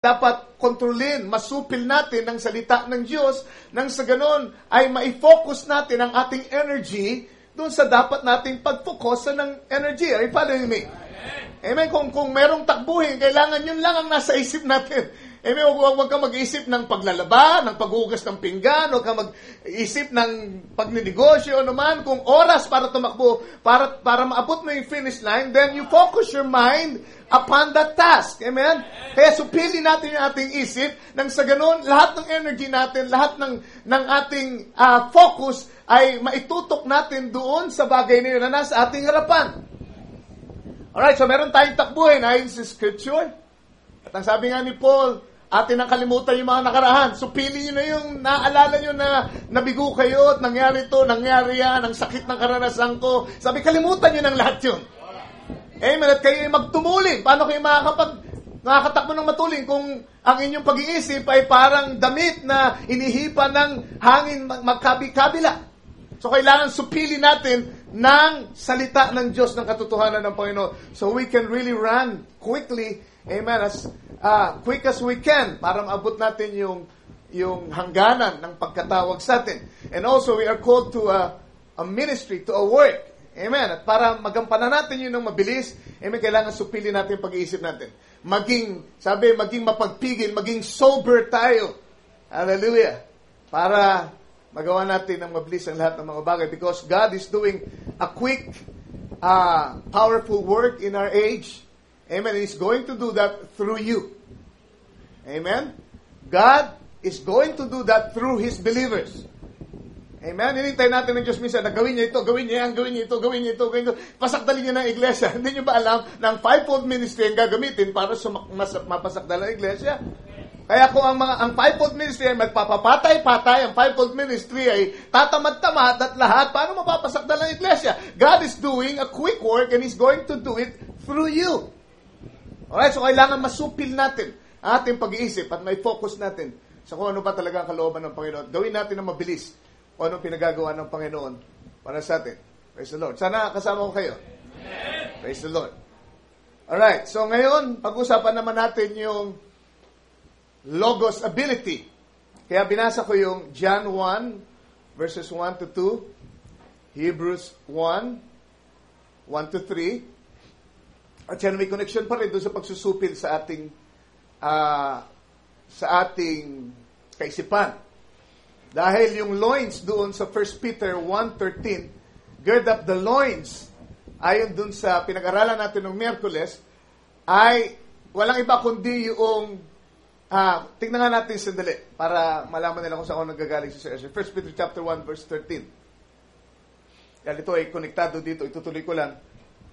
dapat kontrolin, masupil natin ang salita ng Diyos nang sa ganon ay ma-focus natin ang ating energy doon sa dapat nating pag-focus ng energy. Are you following me? Amen. Kung merong takbuhin, kailangan yun lang ang nasa isip natin. Amen. Huwag kang mag-isip ng paglalaba, ng paghugas ng pinggan, huwag kang mag-isip ng pagninegosyo, naman. Kung oras para tumakbo, para maabot mo yung finish line, then you focus your mind upon that task. Amen? Kaya supili natin yung ating isip nang sa ganun, lahat ng energy natin, lahat ng ating focus ay maitutok natin doon sa bagay na yun na nasa ating harapan. Alright, so meron tayong takbuhin ayon sa Scripture. At ang sabi nga ni Paul, atin ang kalimutan yung mga nakaraan. Supili nyo na yung naaalala nyo na nabigo kayo at nangyari to, nangyari yan, ang sakit ng karanasan ko. Sabi, kalimutan nyo ng lahat yun. Amen. At kayo ay magtumulin. Paano kayo makakatakbo ng matulin kung ang inyong pag-iisip ay parang damit na inihipa ng hangin magkabi-kabila? So, kailangan supili natin ng salita ng Diyos, ng katotohanan ng Panginoon. So, we can really run quickly, amen, as quick as we can para maabot natin yung hangganan ng pagkatawag sa atin. And also, we are called to a ministry, to a work. Amen. At para magampanan natin yun ng mabilis, amen, kailangan supili natin yung pag-iisip natin. Maging mapagpigil, maging sober tayo. Hallelujah. Para magawa natin ng mabilis ang lahat ng mga bagay. Because God is doing a quick, powerful work in our age. Amen. He's going to do that through you. Amen. God is going to do that through His believers. Amen. Hinintay natin ng Diyos minsan na gawin niya ito, gawin niya yan, gawin niya ito, gawin niya ito, gawin niya ito. Pasakdalin niya ng iglesia. Hindi niyo ba alam na ang fivefold ministry ang gagamitin para mapasakdal ang iglesia? Kaya kung ang fivefold ministry ay magpapapatay-patay, ang fivefold ministry ay tatamad-tamad at lahat, paano mapapasakdal ang iglesia? God is doing a quick work and He's going to do it through you. Alright, so kailangan masupil natin ang ating pag-iisip at may focus natin sa kung ano ba talaga ang kalooban ng Panginoon. Gawin natin ng mabilis o anong pinagagawa ng Panginoon para sa atin. Praise the Lord. Sana kasama ko kayo. Amen. Praise the Lord. Alright, so ngayon, pag-usapan naman natin yung Logos ability. Kaya binasa ko yung John 1, verses 1 to 2, Hebrews 1, 1 to 3, at yan may connection pa rin doon sa pagsusupil sa ating kaisipan. Dahil yung loins doon sa 1 Peter 1:13, gird up the loins, ayon doon sa pinag-aralan natin ng Miyerkules, ay walang iba kundi yung, tingnan nga natin sandali, para malaman nila kung saan ako nagagaling sa session. 1 Peter chapter 1, verse 13. Yan, ito ay konektado dito, itutuloy ko lang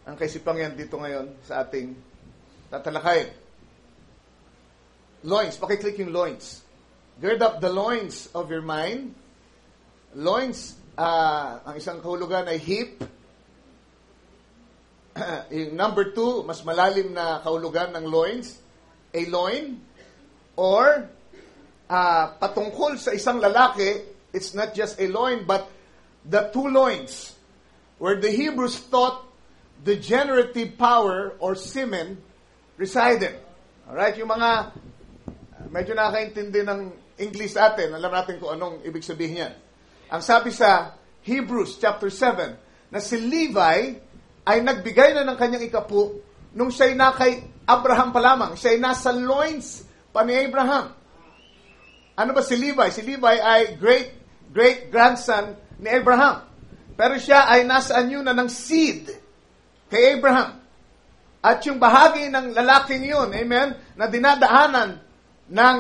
ang kaisipang yan dito ngayon sa ating tatalakayin. Loins, pakiclick yung loins. Gird up the loins of your mind. Loins, ang isang kahulugan ay hip. Yung number 2, mas malalim na kahulugan ng loins, a loin. Or, patungkol sa isang lalaki, it's not just a loin, but the two loins, where the Hebrews thought the generative power or semen resided. Alright, yung mga medyo nakakaintindi ng English natin, alam natin kung anong ibig sabihin yan. Ang sabi sa Hebrews chapter 7, na si Levi ay nagbigay na ng kanyang ikapu nung siya'y na kay Abraham pa lamang. Siya'y nasa loins pa ni Abraham. Ano ba si Levi? Si Levi ay great-grandson ni Abraham. Pero siya ay nasa anyo na ng seed kay Abraham. At yung bahagi ng lalaking yun, amen, na dinadaanan ng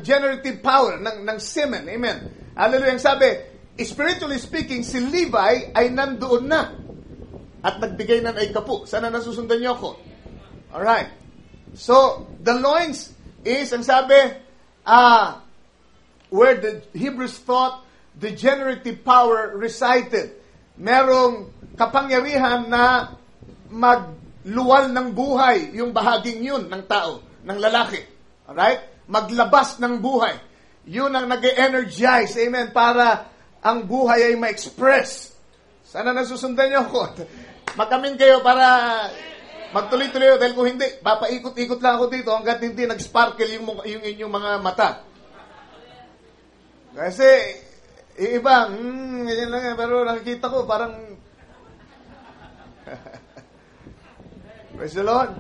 generative power, ng semen, amen. Hallelujah. Ang sabi, spiritually speaking, si Levi ay nandoon na at nagbigay na ng ikapu. Sana nasusundan niyo ako. Alright. So, the loins is, ang sabi, where the Hebrews thought the generative power resided. Merong kapangyarihan na magluwal ng buhay yung bahaging yun ng tao, ng lalaki. Alright? Maglabas ng buhay. Yun ang nag-energize, amen, para ang buhay ay ma-express. Sana nasusundan niyo ako. Makamin kayo para Magtuloy-tuloy dahil kung hindi, papaikot-ikot lang ako dito hanggat hindi nag-sparkle yung inyong mga mata. Kasi, iba, ganyan lang yan, pero nakikita ko parang praise the Lord.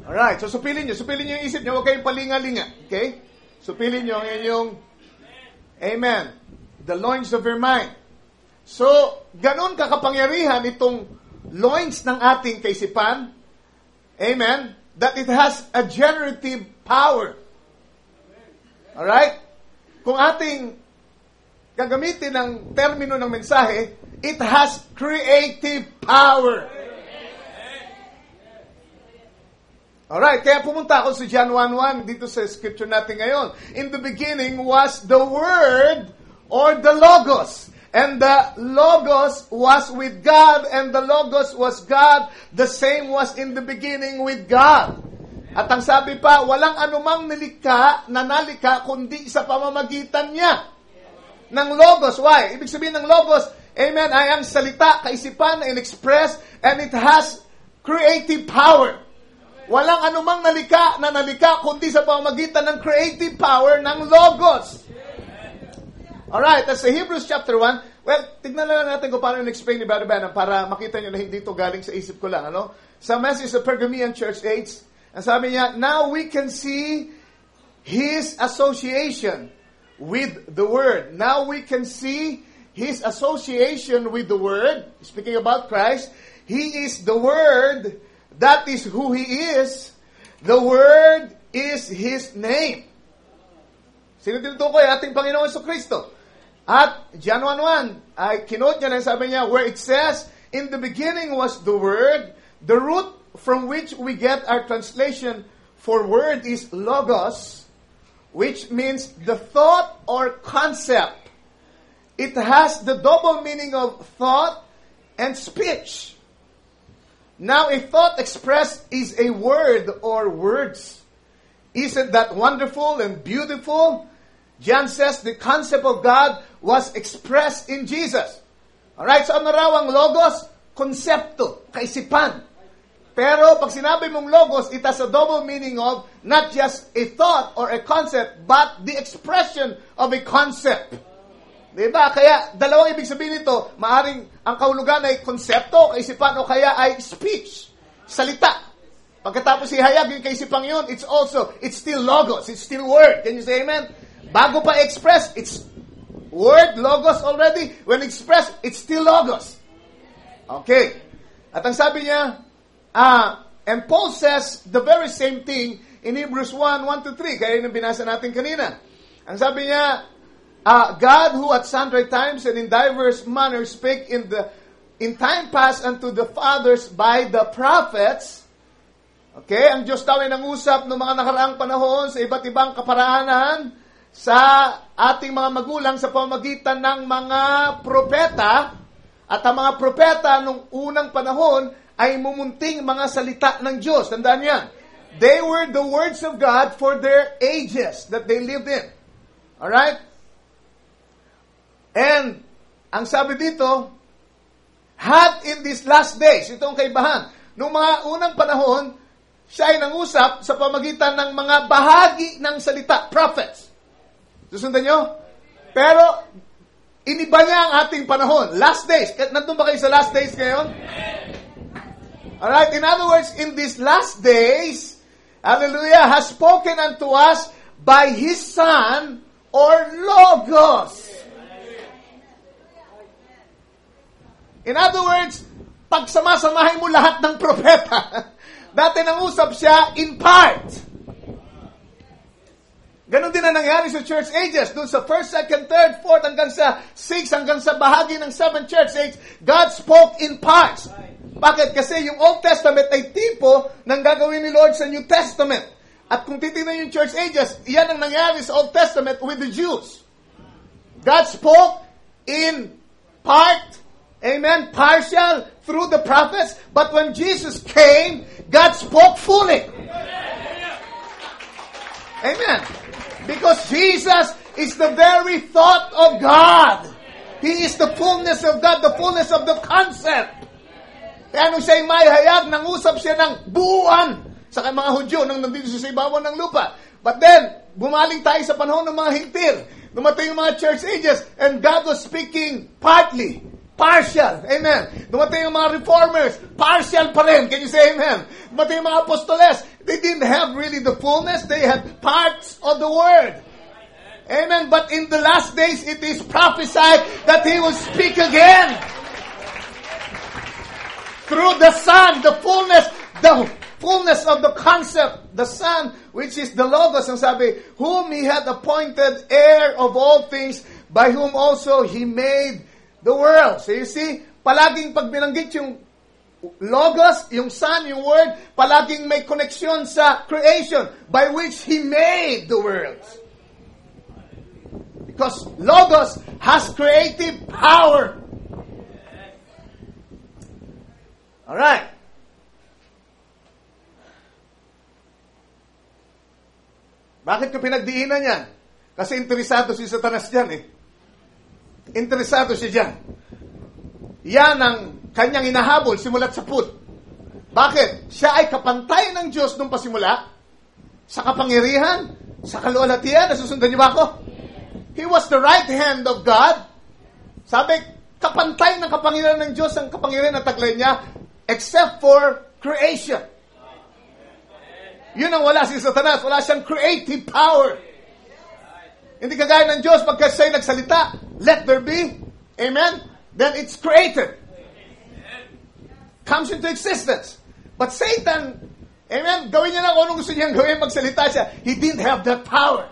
Alright, so supilin nyo yung isip nyo, huwag kayong palinga-linga. Okay? Supilin nyo ang inyong amen. The loins of your mind. So, ganun kakapangyarihan itong loins ng ating kaisipan. Amen. That it has a generative power. Alright? Kung ating gagamitin ng termino ng mensahe, it has creative power. Alright, kaya pumunta ako sa John 1:1 dito sa scripture natin ngayon. In the beginning was the Word or the Logos. And the Logos was with God, and the Logos was God. The same was in the beginning with God. At ang sabi pa, walang anumang nalika kundi sa pamamagitan niya ng Logos. Why? Ibig sabihin ng Logos, amen, ay ang salita, kaisipan, in-express, and it has creative power. Walang anumang nalika kundi sa pamamagitan ng creative power ng Logos. Alright, that's sa Hebrews chapter 1. Well, tignan lang natin kung paano in-explain ni Brother Branham para makita nyo na hindi ito galing sa isip ko lang. Ano? Sa message sa Pergamean Church Age, ang sabi niya, now we can see His association with the Word. Now we can see His association with the Word. Speaking about Christ, He is the Word. That is who He is. The Word is His name. Sino tinutukoy? Ating Panginoon Jesucristo. At John 1:1, ay kinote niya na sabi niya, where it says, in the beginning was the Word, the root from which we get our translation for word is logos, which means the thought or concept. It has the double meaning of thought and speech. Now, a thought expressed is a word or words. Isn't that wonderful and beautiful? John says the concept of God was expressed in Jesus. Alright, so ano raw ang logos? Konsepto, kaisipan. Pero pag sinabi mong logos, it has a double meaning of not just a thought or a concept, but the expression of a concept. Diba? Kaya, dalawang ibig sabihin nito, maaring ang kahulugan ay konsepto, kaisipan, o kaya ay speech, salita. Pagkatapos ihayag yung kaisipang yun, it's still logos, it's still word. Can you say amen? Bago pa express, it's word, logos already. When expressed, it's still logos. Okay. At ang sabi niya, and Paul says the very same thing in Hebrews 1:1-3, kaya yung binasa natin kanina. Ang sabi niya, God who at sundry times and in diverse manners spake in time past unto the fathers by the prophets. Okay, ang Diyos daw ay nangusap ng mga nakaraang panahon sa iba't ibang kaparaanan sa ating mga magulang sa pamamagitan ng mga propeta. At ang mga propeta nung unang panahon ay mumunting mga salita ng Diyos. Tandaan yan. They were the words of God for their ages that they lived in. Alright? And, ang sabi dito, had in these last days, ito ang kaibahan, nung mga unang panahon, siya ay nangusap sa pamagitan ng mga bahagi ng salita, prophets. Susundan nyo? Pero, iniba niya ang ating panahon. Last days. Nandun ba kayo sa last days ngayon? Alright, in other words, in these last days, hallelujah, has spoken unto us by His Son, or Logos. In other words, pag samasamahin mo lahat ng propeta, dati nangusap siya in part. Ganon din na nangyari sa church ages. Doon sa 1st, 2nd, 3rd, 4th, hanggang sa 6, hanggang sa bahagi ng 7th church age, God spoke in parts. Bakit? Kasi yung Old Testament ay tipo ng gagawin ni Lord sa New Testament. At kung titignan yung church ages, yan ang nangyari sa Old Testament with the Jews. God spoke in part, amen, partial, through the prophets. But when Jesus came, God spoke fully. Amen. Because Jesus is the very thought of God. He is the fullness of God, the fullness of the concept. Kaya nung siya'y may hayag, nangusap siya ng buuan sa mga Hudyo nang nandito siya sa ibabaw ng lupa. But then, bumaling tayo sa panahon ng mga hintir. Dumating yung mga church ages, and God was speaking partly, partial. Amen. Dumating yung mga reformers, partial pa rin. Can you say amen? Dumating yung mga apostoles, they didn't have really the fullness. They had parts of the word. Amen. But in the last days, it is prophesied that He will speak again. Through the Son, the fullness of the concept, the Son, which is the Logos, ang sabi, whom He had appointed heir of all things, by whom also He made the world. So you see, palaging pag binanggit yung Logos, yung Son, yung Word, palaging may connection sa creation, by which He made the worlds. Because Logos has creative power. Alright. Bakit ko pinagdiinan yan? Kasi interesado si Satanas dyan eh. Interesado siya dyan. Yan ang kanyang inahabol simulat sa put. Bakit? Siya ay kapantay ng Diyos nung pasimula. Sa kapangyarihan, sa kaluwalhatian. Nasusundan niyo ba ako? He was the right hand of God. Sabi, kapantay ng kapangyarihan ng Diyos ang kapangyarihan na taglay niya, except for creation. Yun ang wala si Satanas. Wala siyang creative power. Hindi kagaya ng Diyos pagka siya'y nagsalita, let there be, amen, then it's created. Comes into existence. But Satan, amen, gawin niya lang kung anong gusto niyang gawin, magsalita siya. He didn't have that power.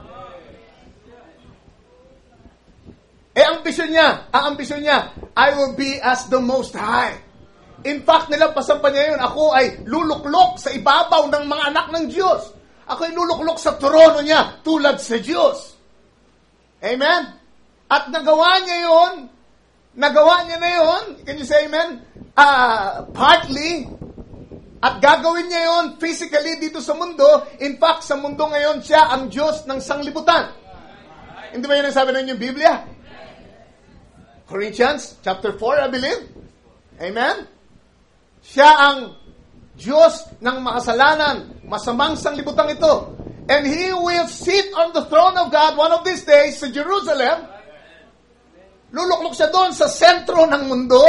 Ang ambisyon niya, I will be as the Most High. In fact, nilampasan pa niya yun, ako ay luluklok sa ibabaw ng mga anak ng Diyos. Ako ay luluklok sa trono niya, tulad sa Diyos. Amen? At nagawa niya na yun, can you say amen? Partly, at gagawin niya yun physically dito sa mundo. In fact, sa mundo ngayon, siya ang Diyos ng sanglibutan. Hindi ba yun ang sabi ng inyong Biblia? Corinthians chapter 4, I believe. Amen? Siya ang Diyos ng makasalanan, masamang sanglibutan ito. And He will sit on the throne of God one of these days sa Jerusalem. Luluklok siya doon sa sentro ng mundo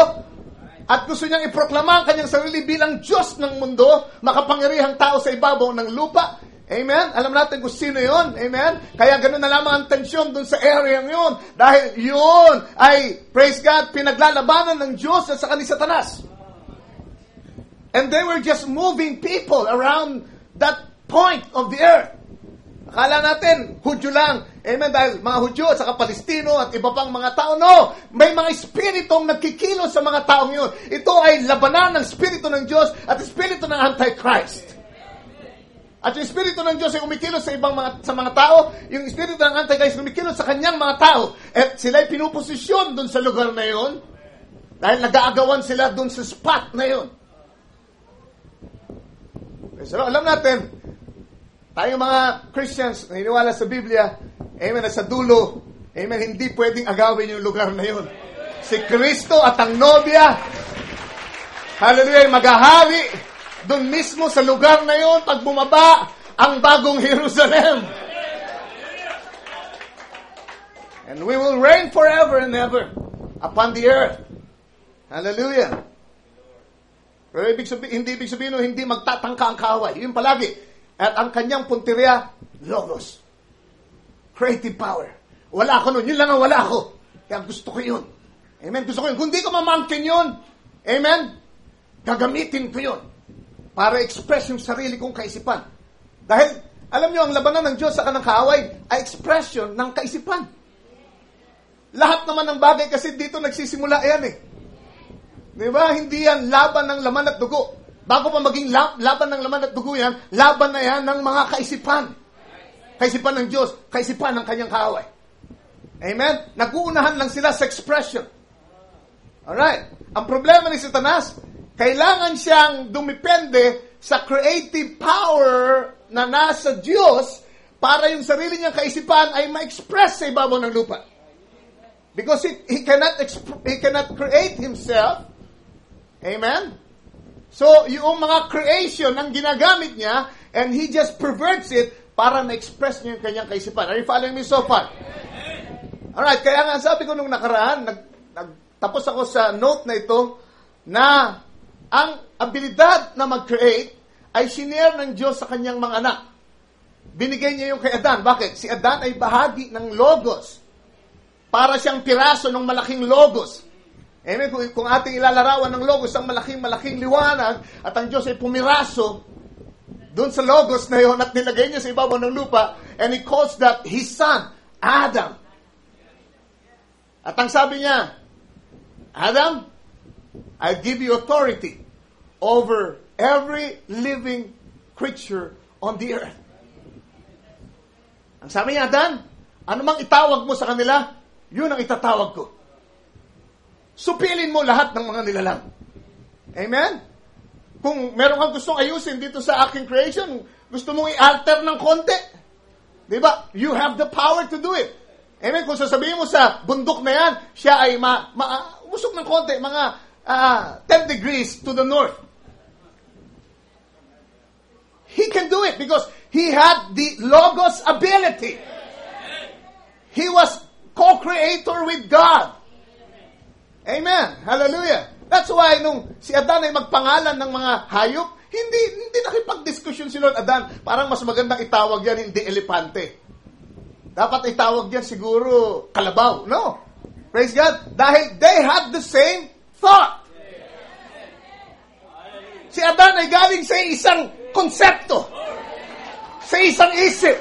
at gusto niyang iproklama ang kanyang sarili bilang Diyos ng mundo, makapangyarihang tao sa ibabaw ng lupa. Amen? Alam natin kung sino yun. Amen? Kaya ganoon na lamang ang tensyon doon sa area yun. Dahil yun ay, praise God, pinaglalabanan ng Diyos at saka ni Satanas. And they were just moving people around that point of the earth. Akala natin, Hudyo lang. Amen? Dahil mga Hudyo at saka Palestino at iba pang mga tao. No! May mga espiritong nagkikilos sa mga taong yun. Ito ay labanan ng espiritu ng Diyos at espiritu ng Antichrist. At yung espiritu ng Diyos ay umikilos sa mga tao. Yung espiritu ng Antichrist umikilos sa kanyang mga tao. At sila'y pinuposisyon dun sa lugar na yun. Dahil nag-aagawan sila dun sa spot na yun. So, alam natin, tayong mga Christians na hiniwala sa Biblia, amen, at sa dulo, amen, hindi pwedeng agawin yung lugar na yun. Si Kristo at ang nobya, hallelujah, maghahari doon mismo sa lugar na yun pag bumaba ang bagong Jerusalem. And we will reign forever and ever upon the earth. Hallelujah. Pero hindi ibig sabihin hindi magtatangka ang kaaway. Yun palagi. At ang kanyang punteriya, Logos. Creative power. Wala ako nun. Yun lang ang wala ako. Kaya gusto ko yun. Amen? Gusto ko yun. Kung di ko mamangkin yun, amen? Gagamitin ko yun. Para express yung sarili kong kaisipan. Dahil, alam nyo, ang labanan ng Diyos sa kanang kaaway ay expression ng kaisipan. Lahat naman ng bagay kasi dito nagsisimula yan eh. Diba? Hindi yan laban ng laman at dugo. Bago pa maging laban ng laman at dugo yan, laban na yan ng mga kaisipan. Kaisipan ng Diyos, kaisipan ng kanyang kaaway. Amen? Nag-uunahan lang sila sa expression. Alright? Ang problema ni Satanas, kailangan siyang dumipende sa creative power na nasa Diyos para yung sarili niyang kaisipan ay ma-express sa ibabaw ng lupa. Because he cannot create himself. Amen? So, yung mga creation ang ginagamit niya, and he just perverts it para ma-express niya yung kanyang kaisipan. Are you following me so far? Alright, kaya nga sabi ko nung nakaraan, tapos ako sa note na ito, na ang abilidad na mag-create ay sinare ng Diyos sa kanyang mga anak. Binigay niya yung kay Adan. Bakit? Si Adan ay bahagi ng logos. Para siyang piraso ng malaking logos. Amen? Kung ating ilalarawan ng logos, ang malaking liwanag, at ang Diyos ay pumiraso doon sa logos na yon at nilagay niya sa ibabaw ng lupa, and he calls that his son, Adam. At ang sabi niya, Adam, I give you authority over every living creature on the earth. Ang sabi niya, Adan, ano mang itawag mo sa kanila, yun ang itatawag ko. Supilin mo lahat ng mga nilalang. Amen? Kung meron kang gustong ayusin dito sa aking creation, gusto mong i-alter ng konti. Diba? You have the power to do it. Amen? Kung sasabihin mo sa bundok na yan, siya ay umusok ng konti, mga 10 degrees to the north. He can do it because he had the Logos ability. He was co-creator with God. Amen. Hallelujah. That's why nung si Adan ay magpangalan ng mga hayop, hindi nakipag-discussion si Lord Adan. Parang mas magandang itawag yan, hindi elepante. Dapat itawag yan siguro kalabaw. No. Praise God. Dahil they had the same thought. Si Adan ay galing sa isang konsepto. Sa isang isip.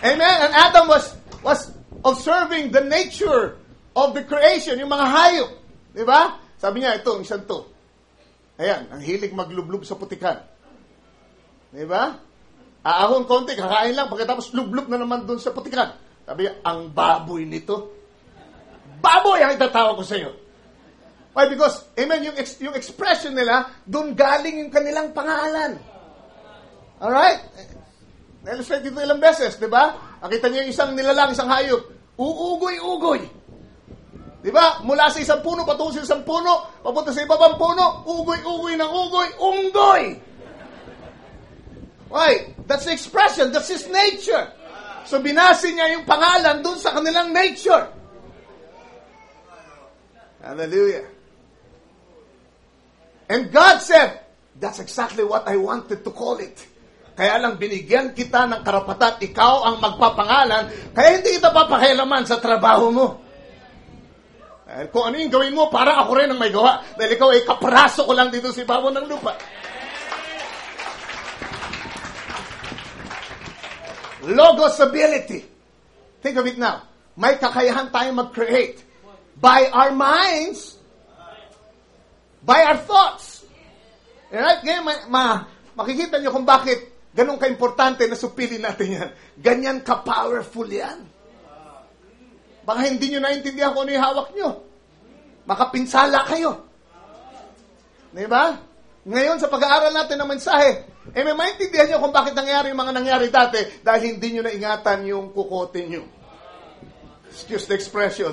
Amen. And Adam was observing the nature of the creation, yung mga hayop. Di ba? Sabi niya, ito, isang to. Ayan, ang hilig maglublub sa putikan. Di ba? Aahon konti, kakain lang, pagkatapos lublub na naman dun sa putikan. Sabi niya, ang baboy nito. Baboy ang itatawag ko sa iyo. Why? Because, amen, yung expression nila, dun galing yung kanilang pangalan. Alright? Na-illustrate dito ilang beses, di ba? Nakita niyo yung isang nilalang, isang hayop. Uugoy-ugoy. Di ba? Mula sa isang puno, patungo sa isang puno, papunta sa ibabang puno, ugoy-ugoy ng ugoy, unggoy. Why? That's the expression. That's his nature. So, binasi niya yung pangalan dun sa kanilang nature. Hallelujah. And God said, that's exactly what I wanted to call it. Kaya lang binigyan kita ng karapatan, ikaw ang magpapangalan, kaya hindi kita papakialaman sa trabaho mo. Kung ano yung gawin mo, parang ako rin ang may gawa. Dahil ikaw ay kapraso ko lang dito sa ibabaw ng lupa. Logos ability. Think of it now. May kakayahan tayong mag-create by our minds, by our thoughts. Right? Ngayon, makikita nyo kung bakit ganun ka-importante na supilin natin yan. Ganyan ka-powerful yan. Baka hindi nyo naintindihan kung ano yung hawak nyo. Baka pinsala kayo. Diba? Ngayon, sa pag-aaral natin ng mensahe, may maintindihan nyo kung bakit nangyari yung mga nangyari dati dahil hindi nyo naingatan yung kukote nyo. Excuse the expression.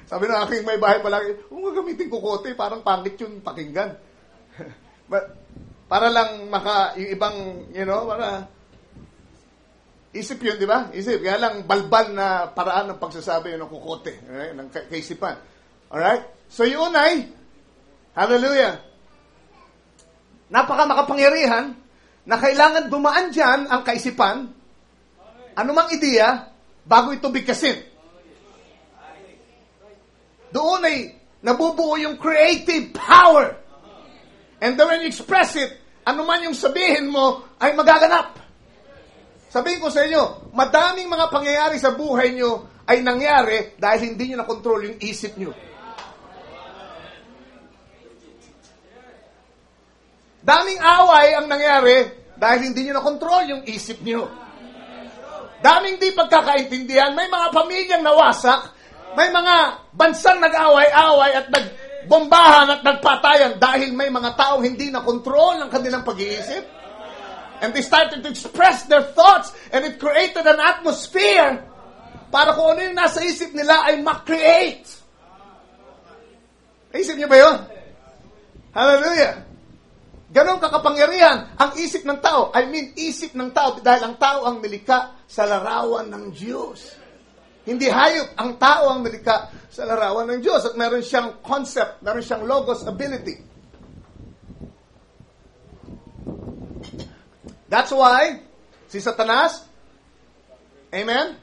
Sabi ng aking may bahay palagi, kung gagamitin kukote, parang pangit yung pakinggan. But, para lang yung ibang, para isip yun, di ba? Isip. Kaya lang balbal na paraan ng pagsasabi ng kukote, right? Ng kaisipan. Alright? So yun ay, hallelujah, napaka makapangyarihan na kailangan dumaan dyan ang kaisipan, anumang ideya, bago ito bigkasin. Doon ay nabubuo yung creative power. And then when you express it, ano man yung sabihin mo, ay magaganap. Sabihin ko sa inyo, madaming mga pangyayari sa buhay nyo ay nangyari dahil hindi nyo na-control yung isip nyo. Daming away ang nangyari dahil hindi nyo na-control yung isip nyo. Daming di pagkakaintindihan, may mga pamilyang nawasak, may mga bansang nag-away-away at nagbombahan at nagpatayan dahil may mga taong hindi na-control ang kanilang pag-iisip. And they started to express their thoughts and it created an atmosphere para kung ano yung nasa isip nila ay ma-create. Naisip niyo ba yun? Hallelujah! Ganon kakapangyarihan ang isip ng tao. I mean, isip ng tao dahil ang tao ang nilikha sa larawan ng Diyos. Hindi hayop. Ang tao ang nilikha sa larawan ng Diyos. At meron siyang concept, meron siyang logos ability. That's why, si Satanas, amen,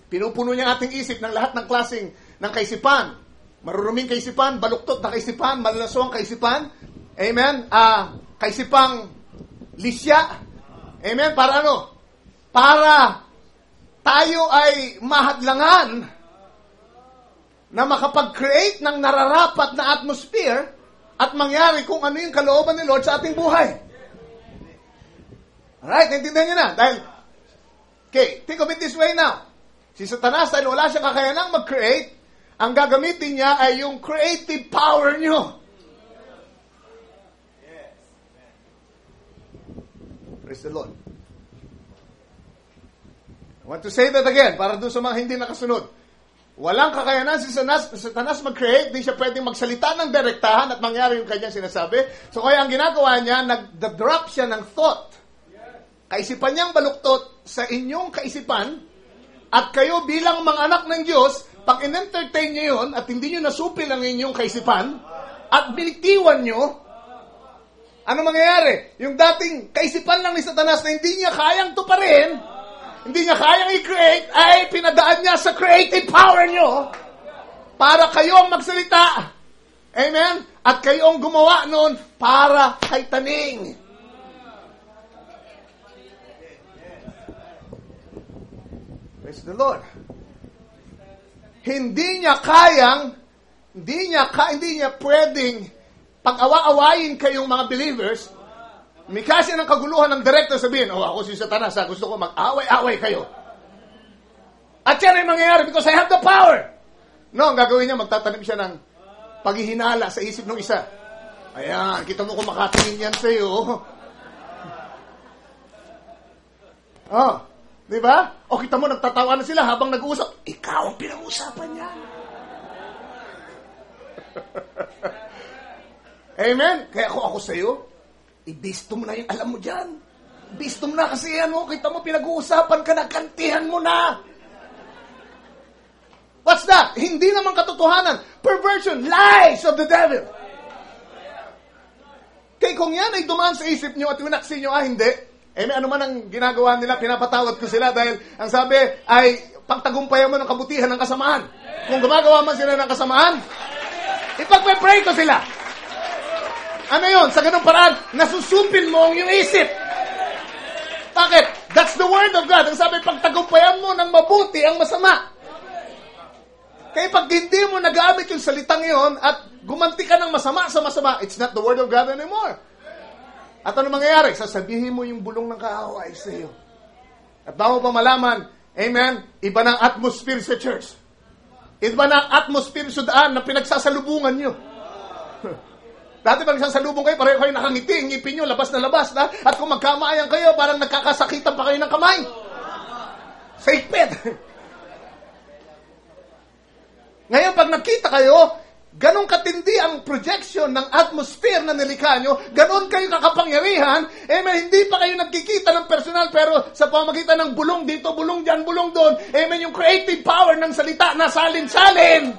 pinupuno niya ating isip ng lahat ng klaseng ng kaisipan. Maruruming kaisipan, baluktot na kaisipan, malalaswang kaisipan. Amen? Kaisipang lisya. Amen? Para ano? Para tayo ay mahadlangan na makapag-create ng nararapat na atmosphere at mangyari kung ano yung kalooban ni Lord sa ating buhay. Alright, naintindihan niyo na. Dahil, okay, think of it this way now. Si Satanas, dahil wala siyang kakayanang mag-create, ang gagamitin niya ay yung creative power niyo. Praise the Lord. I want to say that again, para doon sa mga hindi nakasunod. Walang kakayanan si Satanas mag-create, di siya pwedeng magsalita ng direktahan at mangyari yung kanyang sinasabi. So kaya ang ginagawa niya, nag-drop siya ng thought. Kaisipan niyang baluktot sa inyong kaisipan, at kayo bilang mga anak ng Diyos, pag in-entertain niyo yun, at hindi niyo nasupil ang inyong kaisipan, at binitiwan niyo, ano mangyayari? Yung dating kaisipan lang ni Satanas na hindi niya kayang tuparin, hindi niya kayang i-create, ay pinadaan niya sa creative power niyo para kayo ang magsalita. Amen? At kayo ang gumawa noon para kay Taning. Praise the Lord. Hindi niya pwedeng pag-awa-awayin kayong mga believers, may kasi ng kaguluhan ng director sabihin, ako si Satanas, gusto ko mag-away-away kayo. At yan ay mangyayari because I have the power. No, ang gagawin niya, magtatanim siya ng paghihinala sa isip ng isa. Ayan, kita mo kung makatingin yan sa'yo. Di ba? O kita mo, nagtatawa na sila habang nag-uusap. Ikaw ang pinag-uusapan niya. Amen? Kaya ako sa'yo, ibisto mo na yung alam mo dyan. Ibisto mo na kasi kita mo, pinag-uusapan ka na, kantihan mo na. What's that? Hindi naman katotohanan. Perversion, lies of the devil. Kaya kung yan ay dumaan sa isip nyo at winaksi nyo, hindi. Ano man ang ginagawa nila, pinapatawad ko sila dahil ang sabi ay pagtagumpayan mo ng kabutihan ng kasamaan. Kung gumagawa man sila ng kasamaan, ipag-pray ko sila. Ano yun? Sa ganung paraan, nasusupil mo ang iyong isip. Bakit? That's the word of God. Ang sabi, pagtagumpayan mo ng mabuti ang masama. Kaya pag hindi mo nagamit yung salitang yun at gumanti ka ng masama sa masama, it's not the word of God anymore. At ano mangyayari? Sasabihin mo yung bulong ng kaaway sa iyo. At bago pa malaman, amen, iba ng atmosphere sa church. Iba ng atmosphere sa daan na pinagsasalubungan nyo. Dati pag sasalubong kayo, pareho kayo nakangiti, ang ngipin nyo, labas na. At kung magkamayan kayo, parang nakakasakitan pa kayo ng kamay. Sa ikpit. Ngayon, pag nakita kayo, ganun katindi ang projection ng atmosphere na nilikha nyo, ganun kayo kakapangyarihan, hindi pa kayo nagkikita ng personal, pero sa pamagitan ng bulong dito, bulong dyan, bulong doon, yung creative power ng salita na salin-salin.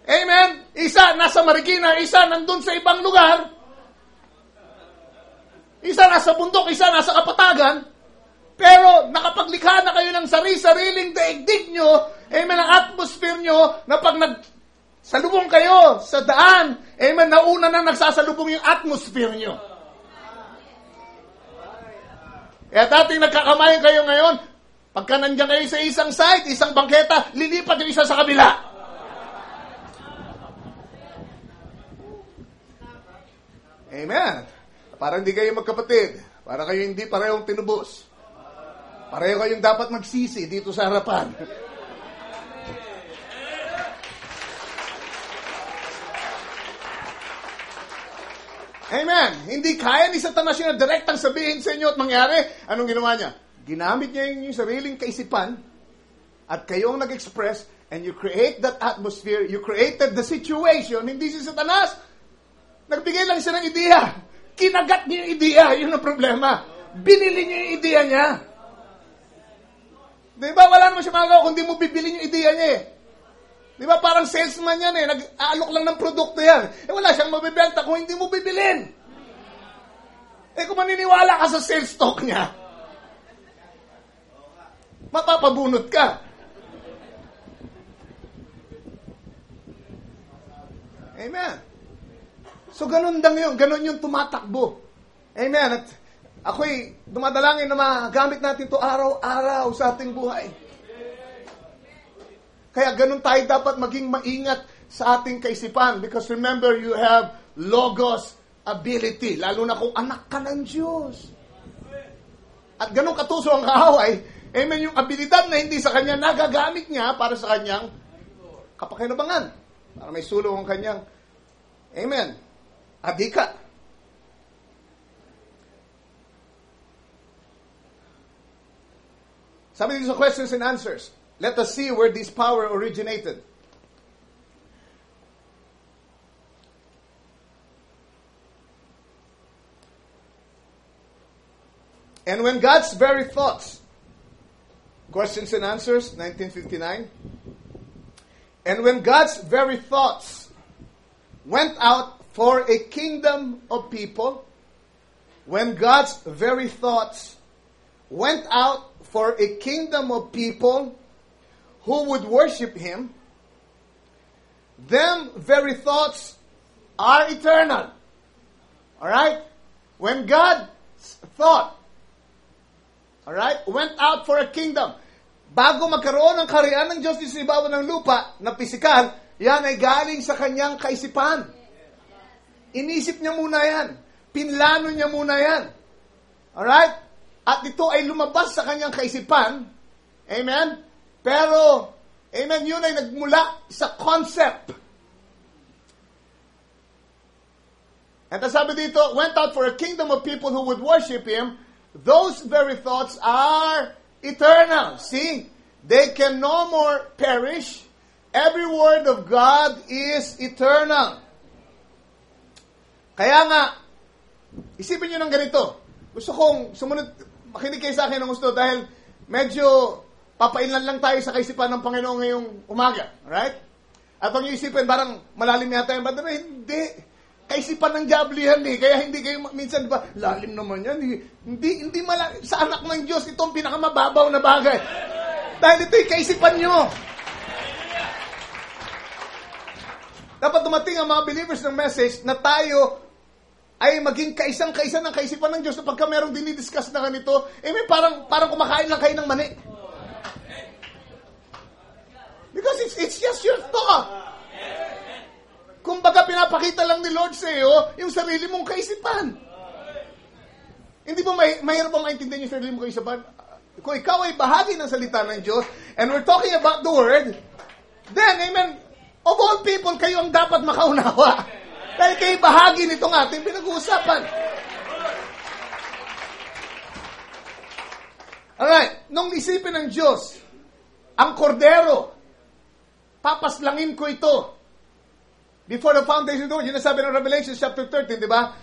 Amen? Isa nasa Marikina, isa nandun sa ibang lugar. Isa nasa bundok, isa nasa kapatagan. Pero nakapaglikha na kayo ng sariling daigdig nyo, ang atmosphere nyo, na pag nagsalubong kayo sa daan, nauna na nagsasalubong yung atmosphere nyo. Kaya dating nagkakamayan kayo ngayon, pagka nandiyan kayo sa isang side, isang bangketa, lilipat yung isa sa kabila. Amen. Para hindi kayo magkapatid. Para kayo hindi parehong tinubos. Pareho kayong dapat magsisi dito sa harapan. Amen. Hindi kaya ni Satanas yung direktang sabihin sa inyo at mangyari. Anong ginawa niya? Ginamit niya yung sariling kaisipan at kayo ang nag-express and you create that atmosphere, you created the situation, hindi si Satanas. Nagbigay lang siya ng ideya. Kinagat niya yung ideya, yun ang problema. Binili niya yung ideya niya. Di ba? Wala naman siya magagawa kung di mo bibili yung ideya niya eh. Di ba? Parang salesman yan eh. Nag-aalok lang ng produkto yan. Wala siyang mabibenta kung hindi mo bibilin. Kung maniniwala ka sa sales talk niya, mapapabunot ka. Amen. So, ganun lang yun. Ganun yung tumatakbo. Amen. At ako'y dumadalangin na magamit natin to araw-araw sa ating buhay. Kaya ganun tayo dapat maging maingat sa ating kaisipan. Because remember, you have logos ability. Lalo na kung anak ka ng Diyos. At ganun katuso ang kaaway. Amen. Yung abilidad na hindi sa kanya nagagamit niya para sa kanyang kapakinabangan. Para may sulong ang kanyang, amen, adika. Sabi dito sa questions and answers, let us see where this power originated. And when God's very thoughts, questions and answers, 1959. And when God's very thoughts went out for a kingdom of people, when God's very thoughts went out for a kingdom of people who would worship Him, them very thoughts are eternal. Alright? When God's thought, alright, went out for a kingdom, bago magkaroon ng kaharian ng Diyos sa ibabaw ng lupa na pisikal, yan ay galing sa kanyang kaisipan. Inisip niya muna yan. Pinlano niya muna yan. Alright? At ito ay lumabas sa kanyang kaisipan. Amen? Pero, amen, yun ay nagmula sa concept. At sabi dito, went out for a kingdom of people who would worship Him. Those very thoughts are eternal. See? They can no more perish. Every word of God is eternal. Kaya nga, isipin nyo ng ganito. Gusto kong sumunod, makinig kayo sa akin ng gusto dahil medyo papailan lang tayo sa kaisipan ng Panginoon ngayong umaga. Right? At pag isipin, parang malalim yata yung banda. Hindi. Kaisipan ng diablo yan eh. Kaya hindi kayo minsan, ba, lalim naman yan. Hindi malalim. Sa anak ng Diyos, ito ang pinakamababaw na bagay. Dahil ito'y kaisipan nyo. Dapat dumating ang mga believers ng message na tayo ay maging kaisang-kaisa ng kaisipan ng Diyos na pagka merong dinidiscuss na ganito, may parang kumakain lang kayo ng mani. Because it's just your thought. Kumbaga pinapakita lang ni Lord sa iyo yung sarili mong kaisipan. Hindi ba mahirap bang maintindihan yung sarili mong kaisipan? Kung ikaw ay bahagi ng salita ng Diyos, and we're talking about the Word, then, amen, of all people, kayo ang dapat makaunawa. Dahil kayo bahagi nitong ating pinag-uusapan. Alright, nung isipin ng Diyos, ang kordero, papaslangin ko ito. Before the foundation of the world, yun nasabi ng Revelation chapter 13, di ba?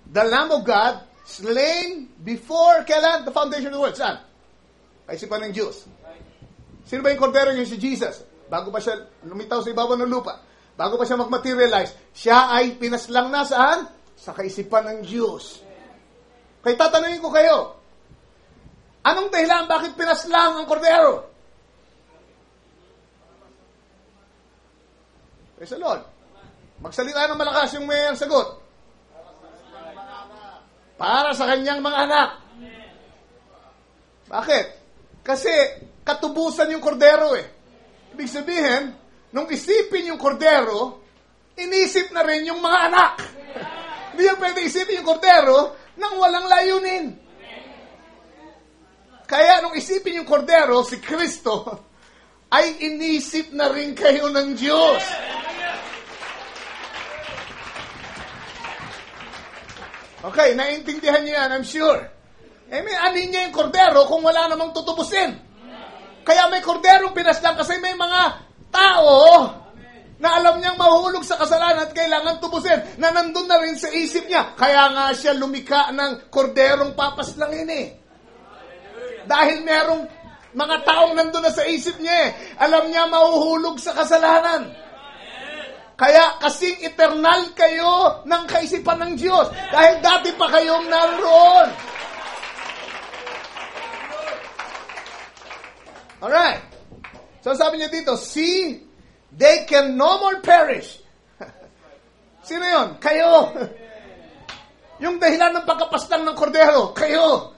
The Lamb of God, slain before, kailan? The foundation of the world. Saan? Kaisipan ng Diyos. Sino ba yung kordero niyo? Si Jesus. Bago pa siya lumitaw sa ibabaw ng lupa. Bago pa siya mag-materialize, siya ay pinaslang na saan? Sa kaisipan ng Diyos. Kaya tatanungin ko kayo, anong dahilan bakit pinaslang ang kordero? Praise the Lord. Magsalita ng malakas yung may sagot. Para sa kanyang mga anak. Bakit? Kasi katubusan yung kordero eh. Ibig sabihin, nung isipin yung kordero, inisip na rin yung mga anak. Hindi yan pwede isipin yung kordero nang walang layunin. Kaya nung isipin yung kordero, si Kristo, ay inisip na rin kayo ng Diyos. Okay, naiintindihan niyo yan, I'm sure. Anin niya yung kordero kung wala namang tutubusin. Kaya may korderong pinaslang kasi may mga tao na alam niyang mahuhulog sa kasalanan at kailangan tubusin, na nandun na rin sa isip niya. Kaya nga siya lumika ng korderong papaslangin eh. Dahil merong mga taong nandun na sa isip niya eh. Alam niya mahuhulog sa kasalanan. Kaya kasing eternal kayo ng kaisipan ng Diyos. Dahil dati pa kayong naroon. Alright. So sabi niya dito, see, they can no more perish. Sino yun? Kayo. Yung dahilan ng pagkapaslang ng kordero, kayo.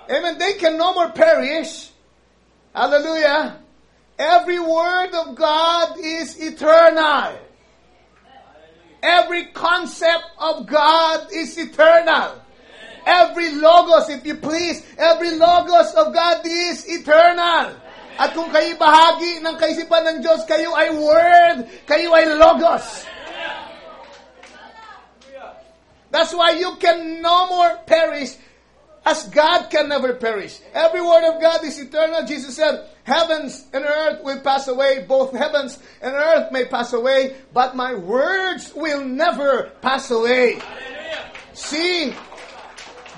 Amen. They can no more perish. Hallelujah. Every word of God is eternal. Every concept of God is eternal. Every logos, if you please, every logos of God is eternal. At kung kayo bahagi ng kaisipan ng Diyos, kayo ay word, kayo ay logos. That's why you can no more perish as God can never perish. Every word of God is eternal. Jesus said, heavens and earth will pass away. Both heavens and earth may pass away, but my words will never pass away. See,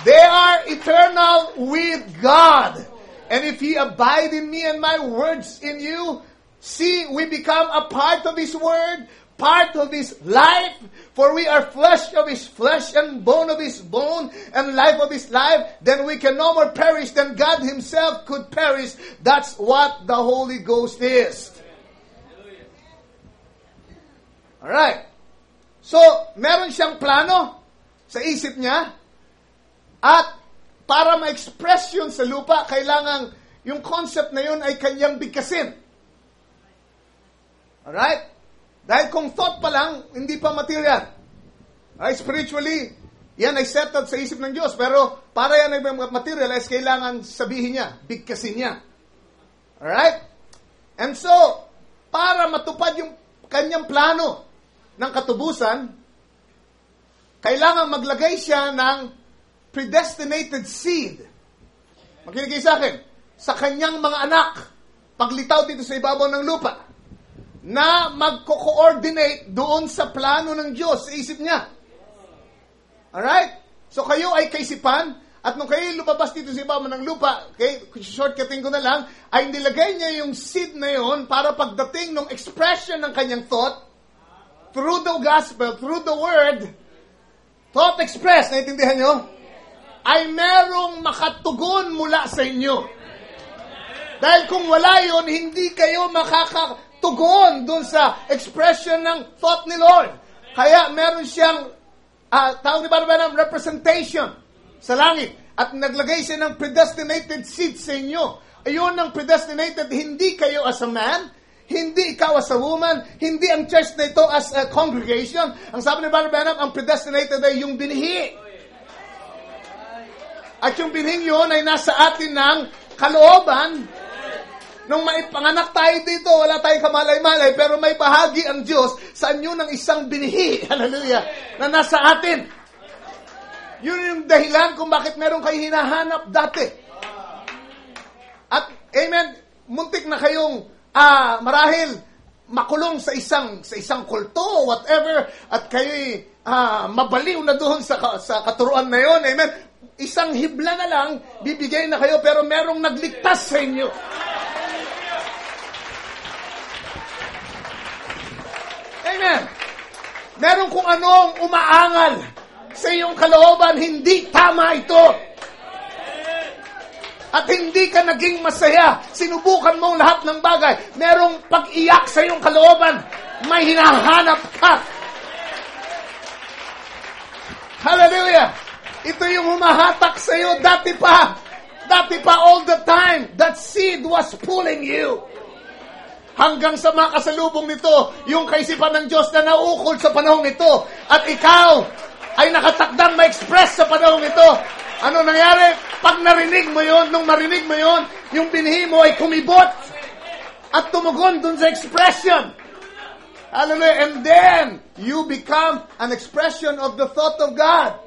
they are eternal with God. And if ye abide in me and my words in you, see, we become a part of His word, part of His life, for we are flesh of His flesh and bone of His bone and life of His life, then we can no more perish than God Himself could perish. That's what the Holy Ghost is. Alright. So, meron siyang plano sa isip niya, at para ma-express yun sa lupa, kailangan yung concept na yun ay kanyang bigkasin. Alright? Dahil kung thought pa lang, hindi pa material. Alright? Spiritually, yan ay settled sa isip ng Diyos. Pero para yan ay materialize, kailangan sabihin niya, bigkasin niya. Alright? And so, para matupad yung kanyang plano ng katubusan, kailangan maglagay siya ng predestinated seed. Makinig kayo sa akin. Sa kanyang mga anak, paglitaw dito sa ibabaw ng lupa, na magko-coordinate doon sa plano ng Diyos sa isip niya. Alright? So kayo ay kaisipan, at nung kayo lumabas dito sa ibabaw ng lupa, okay, shortcutting ko na lang, ay nilagay niya yung seed na yon para pagdating ng expression ng kanyang thought, through the gospel, through the word, thought express, naiintindihan nyo? Ay merong makatugon mula sa inyo. Dahil kung wala yun, hindi kayo makakatugon dun sa expression ng thought ni Lord. Kaya meron siyang, tawag ni Barbanam, representation sa langit. At naglagay siya ng predestinated seed sa inyo. Ayun ang predestinated, hindi kayo as a man, hindi ikaw as a woman, hindi ang church na ito as a congregation. Ang sabi ni Barbanam, ang predestinated ay yung binhi. At yung binhing yun ay nasa atin ng kalooban. Nung maipanganak tayo dito, wala tayong kamalay-malay, pero may bahagi ang Diyos sa inyo ng isang binhi, hallelujah, na nasa atin. Yun yung dahilan kung bakit meron kayo hinahanap dati. At, amen, muntik na kayong marahil makulong sa isang kulto, whatever, at kayo'y mabaliw na doon sa katuruan na yun, amen. Isang hibla na lang, bibigay na kayo, pero merong nagligtas sa inyo. Amen. Meron kung anong umaangal sa iyong kalooban, hindi tama ito. At hindi ka naging masaya. Sinubukan mong lahat ng bagay. Merong pag-iyak sa iyong kalooban. May hinahanap ka. Hallelujah. Ito yung humahatak sa iyo dati pa all the time. That seed was pulling you. Hanggang sa makasalubong nito, yung kaisipan ng Diyos na naukol sa panahong ito. At ikaw ay nakatakdang ma-express sa panahong ito. Ano nangyari? Pag narinig mo yun, nung marinig mo yun, yung binhi mo ay kumibot at tumugon dun sa expression. Hallelujah. And then, you become an expression of the thought of God.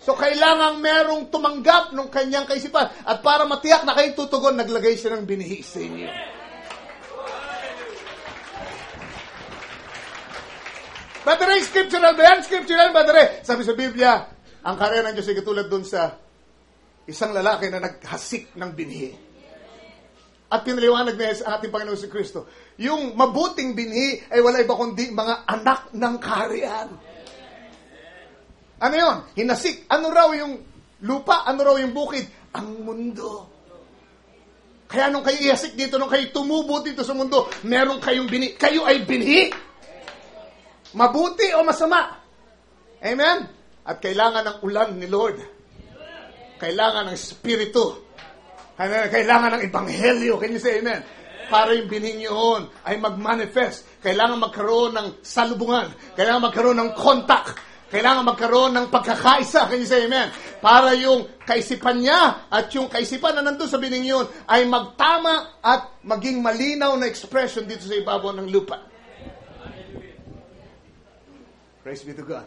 So, kailangang merong tumanggap ng kanyang kaisipan. At para matiyak na kayo tutugon, naglagay siya ng binhi sa inyo. Brother Ray, scriptural ba yan? Scriptural, Brother Ray. Sabi sa Biblia, ang karera ng Diyos ay katulad dun sa isang lalaki na naghasik ng binhi. At pinaliwanag na sa ating Panginoon si Kristo, yung mabuting binhi ay wala iba kundi mga anak ng kaharian. Ano yun? Hinasik. Ano raw yung lupa? Ano raw yung bukid? Ang mundo. Kaya nung kayo ihasik dito, nung kayo tumubo dito sa mundo, meron kayong binhi. Kayo ay binhi. Mabuti o masama. Amen? At kailangan ng ulan ni Lord. Kailangan ng Espiritu. Kailangan ng Ebanghelyo. Can you say amen? Para yung bining yun ay mag-manifest. Kailangan magkaroon ng salubungan. Kailangan magkaroon ng contact. Kailangan magkaroon ng pagkakaisa. Can you say amen? Para yung kaisipan niya at yung kaisipan na nandun sa bining yun ay magtama at maging malinaw na expression dito sa ibabaw ng lupa. Praise be to God.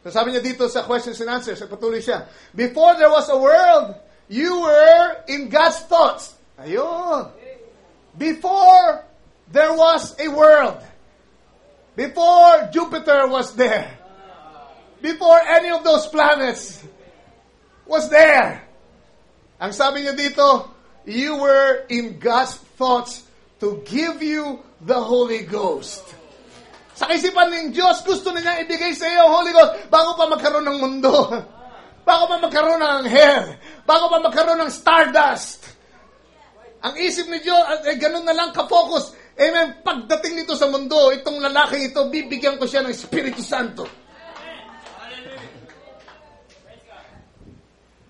So sabi niya dito sa questions and answers, patuloy siya. Before there was a world, you were in God's thoughts. Ayun. Before there was a world. Before Jupiter was there. Before any of those planets was there. Ang sabi niya dito, you were in God's thoughts to give you the Holy Ghost. Sa kaisipan ng Diyos, gusto na niya ibigay sa iyo ang Holy Ghost bago pa magkaroon ng mundo. Bago pa magkaroon ng anghel. Bago pa magkaroon ng stardust. Ang isip ni Diyos, ganun na lang ka-focus. Amen. Pagdating nito sa mundo, itong lalaking ito, bibigyan ko siya ng Espiritu Santo.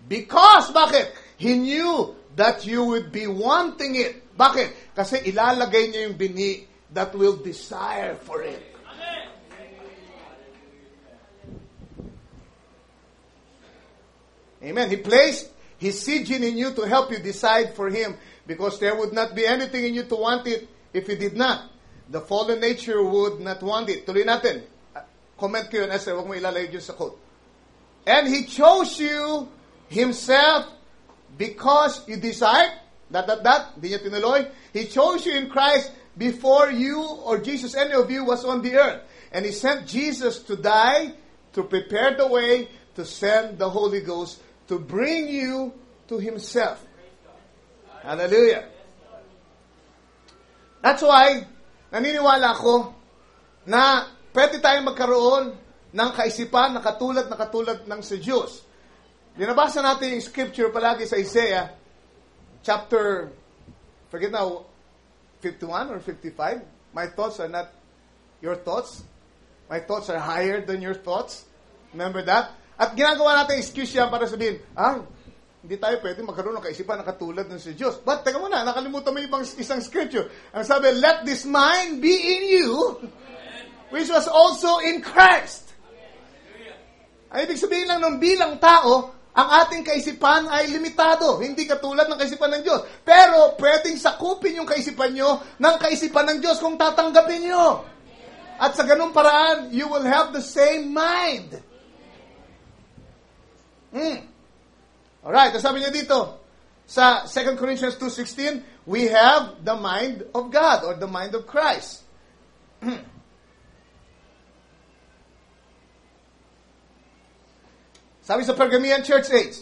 Because, bakit? He knew that you would be wanting it. Bakit? Kasi ilalagay niya yung binhi that will desire for it. Amen. He placed His seed gene in you to help you decide for Him because there would not be anything in you to want it if you did not. The fallen nature would not want it. Tuloy natin. Comment kayo na huwag mo ilalagay dyan sa quote. And He chose you Himself because you desired, Hindi niya tinuloy. He chose you in Christ before you or Jesus, any of you, was on the earth. And He sent Jesus to die, to prepare the way, to send the Holy Ghost, to bring you to Himself. Hallelujah. That's why, naniniwala ako na pwede tayong magkaroon ng kaisipan na katulad ng sa Diyos. Dinabasa natin yung scripture palagi sa Isaiah, chapter, forget now, 51 or 55. My thoughts are not your thoughts. My thoughts are higher than your thoughts. Remember that? At ginagawa natin excuse yan para sabihin, hindi tayo pwede magkaroon ng kaisipan na katulad ng si Diyos. But, teka muna, nakalimutan mo yung isang scripture. Ang sabi, let this mind be in you, which was also in Christ. Ang ibig sabihin lang ng bilang tao, ang ating kaisipan ay limitado. Hindi katulad ng kaisipan ng Diyos. Pero, pwedeng sakupin yung kaisipan nyo ng kaisipan ng Diyos kung tatanggapin nyo. At sa ganung paraan, you will have the same mind. Alright, sabi niya dito, sa 2 Corinthians 2:16, we have the mind of God or the mind of Christ. Sabi sa Pergamian Church Age,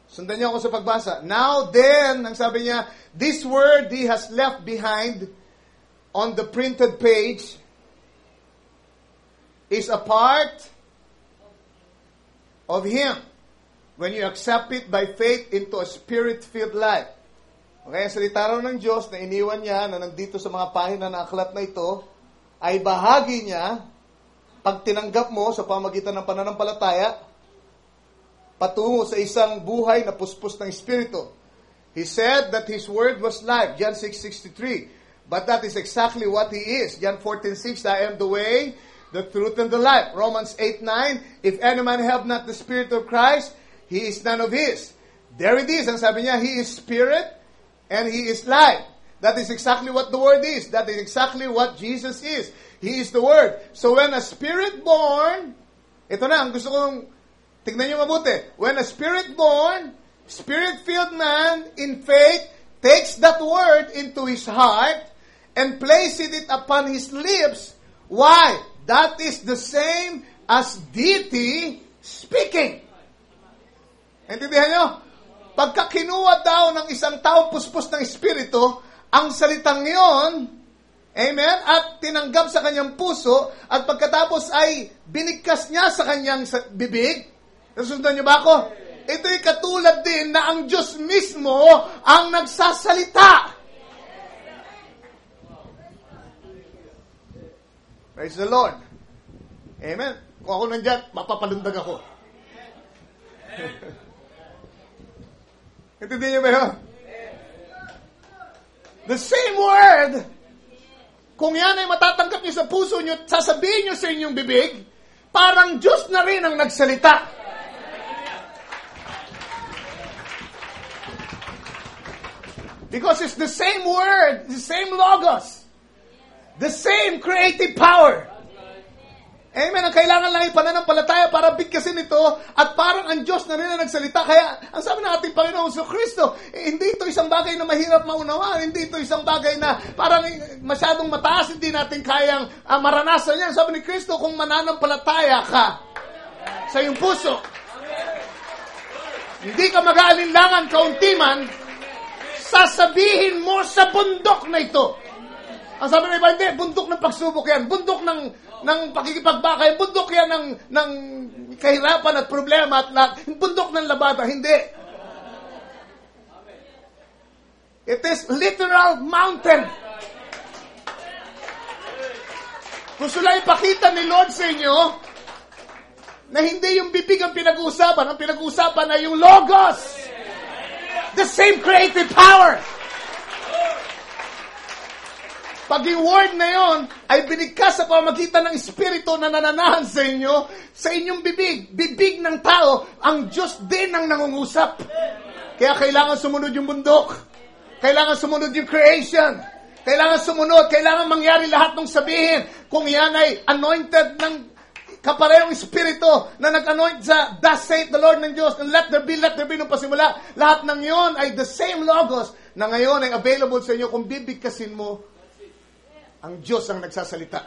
sundan niyo ako sa pagbasa. Now then, ang sabi niya, this word He has left behind on the printed page is a part of Him when you accept it by faith into a Spirit-filled life. Okay, ang salita raw ng Diyos na iniwan niya na nandito sa mga pahina na aklat na ito ay bahagi niya pag tinanggap mo sa pamagitan ng pananampalataya patungo sa isang buhay na puspos ng Espiritu. He said that His Word was life, John 6:63. But that is exactly what He is. John 14:6, I am the way, the truth, and the life. Romans 8:9, if any man have not the Spirit of Christ, he is none of His. There it is. Ang sabi niya, He is Spirit and He is life. That is exactly what the Word is. That is exactly what Jesus is. He is the Word. So when a Spirit-born, ito na, ang gusto kong tignan niyo mabuti. When a Spirit-born, Spirit-filled man in faith takes that Word into his heart and placed it upon his lips. Why? That is the same as deity speaking. Intindihan nyo? Pagka kinuha daw ng isang taong puspos ng Espiritu, ang salitang yon, amen, at tinanggap sa kanyang puso, at pagkatapos ay binigkas niya sa kanyang bibig. Nasundan niyo ba ako? Ito'y katulad din na ang Diyos mismo ang nagsasalita. Praise the Lord. Amen. Kung ako nandyan, mapapalundag ako. Intindihan niyo ba yun? The same word, kung yan ay matatanggap niyo sa puso niyo, sasabihin niyo sa inyong bibig, parang Diyos na rin ang nagsalita. Because it's the same word, the same logos, the same creative power. Amen. Ang kailangan lang ay pananampalataya para bigkasin ito at parang ang Diyos na rin ang nagsalita. Kaya, ang sabi ng ating Panginoon sa Kristo, hindi ito isang bagay na mahirap maunawaan. Hindi ito isang bagay na parang masyadong mataas, hindi natin kayang maranasan yan. Sabi ni Kristo, kung mananampalataya ka sa iyong puso, hindi ka mag-aalinlangan kauntiman, sasabihin mo sa bundok na ito. Ang sabi ng iba, hindi, bundok ng pagsubok yan. Bundok ng pakikipagbakay. Bundok yan ng kahirapan at problema at lahat. Bundok ng labada. Hindi. It is literal mountain. Gusto lang ipakita ni Lord sa inyo na hindi yung bibig ang pinag-uusapan. Ang pinag-uusapan ay yung logos. The same creative power. Pag yung word na yon ay binigkas sa pamagitan ng Espiritu na nananahan sa inyong bibig ng tao, ang Diyos din ang nangungusap. Kaya kailangan sumunod yung bundok. Kailangan sumunod yung creation. Kailangan sumunod. Kailangan mangyari lahat ng sabihin. Kung yan ay anointed ng kaparehong Espiritu na nag-anoint sa thus saith the Lord ng Diyos, and let there be nung pasimula. Lahat ng yon ay the same logos na ngayon ay available sa inyo kung bibigkasin mo. Ang Diyos ang nagsasalita.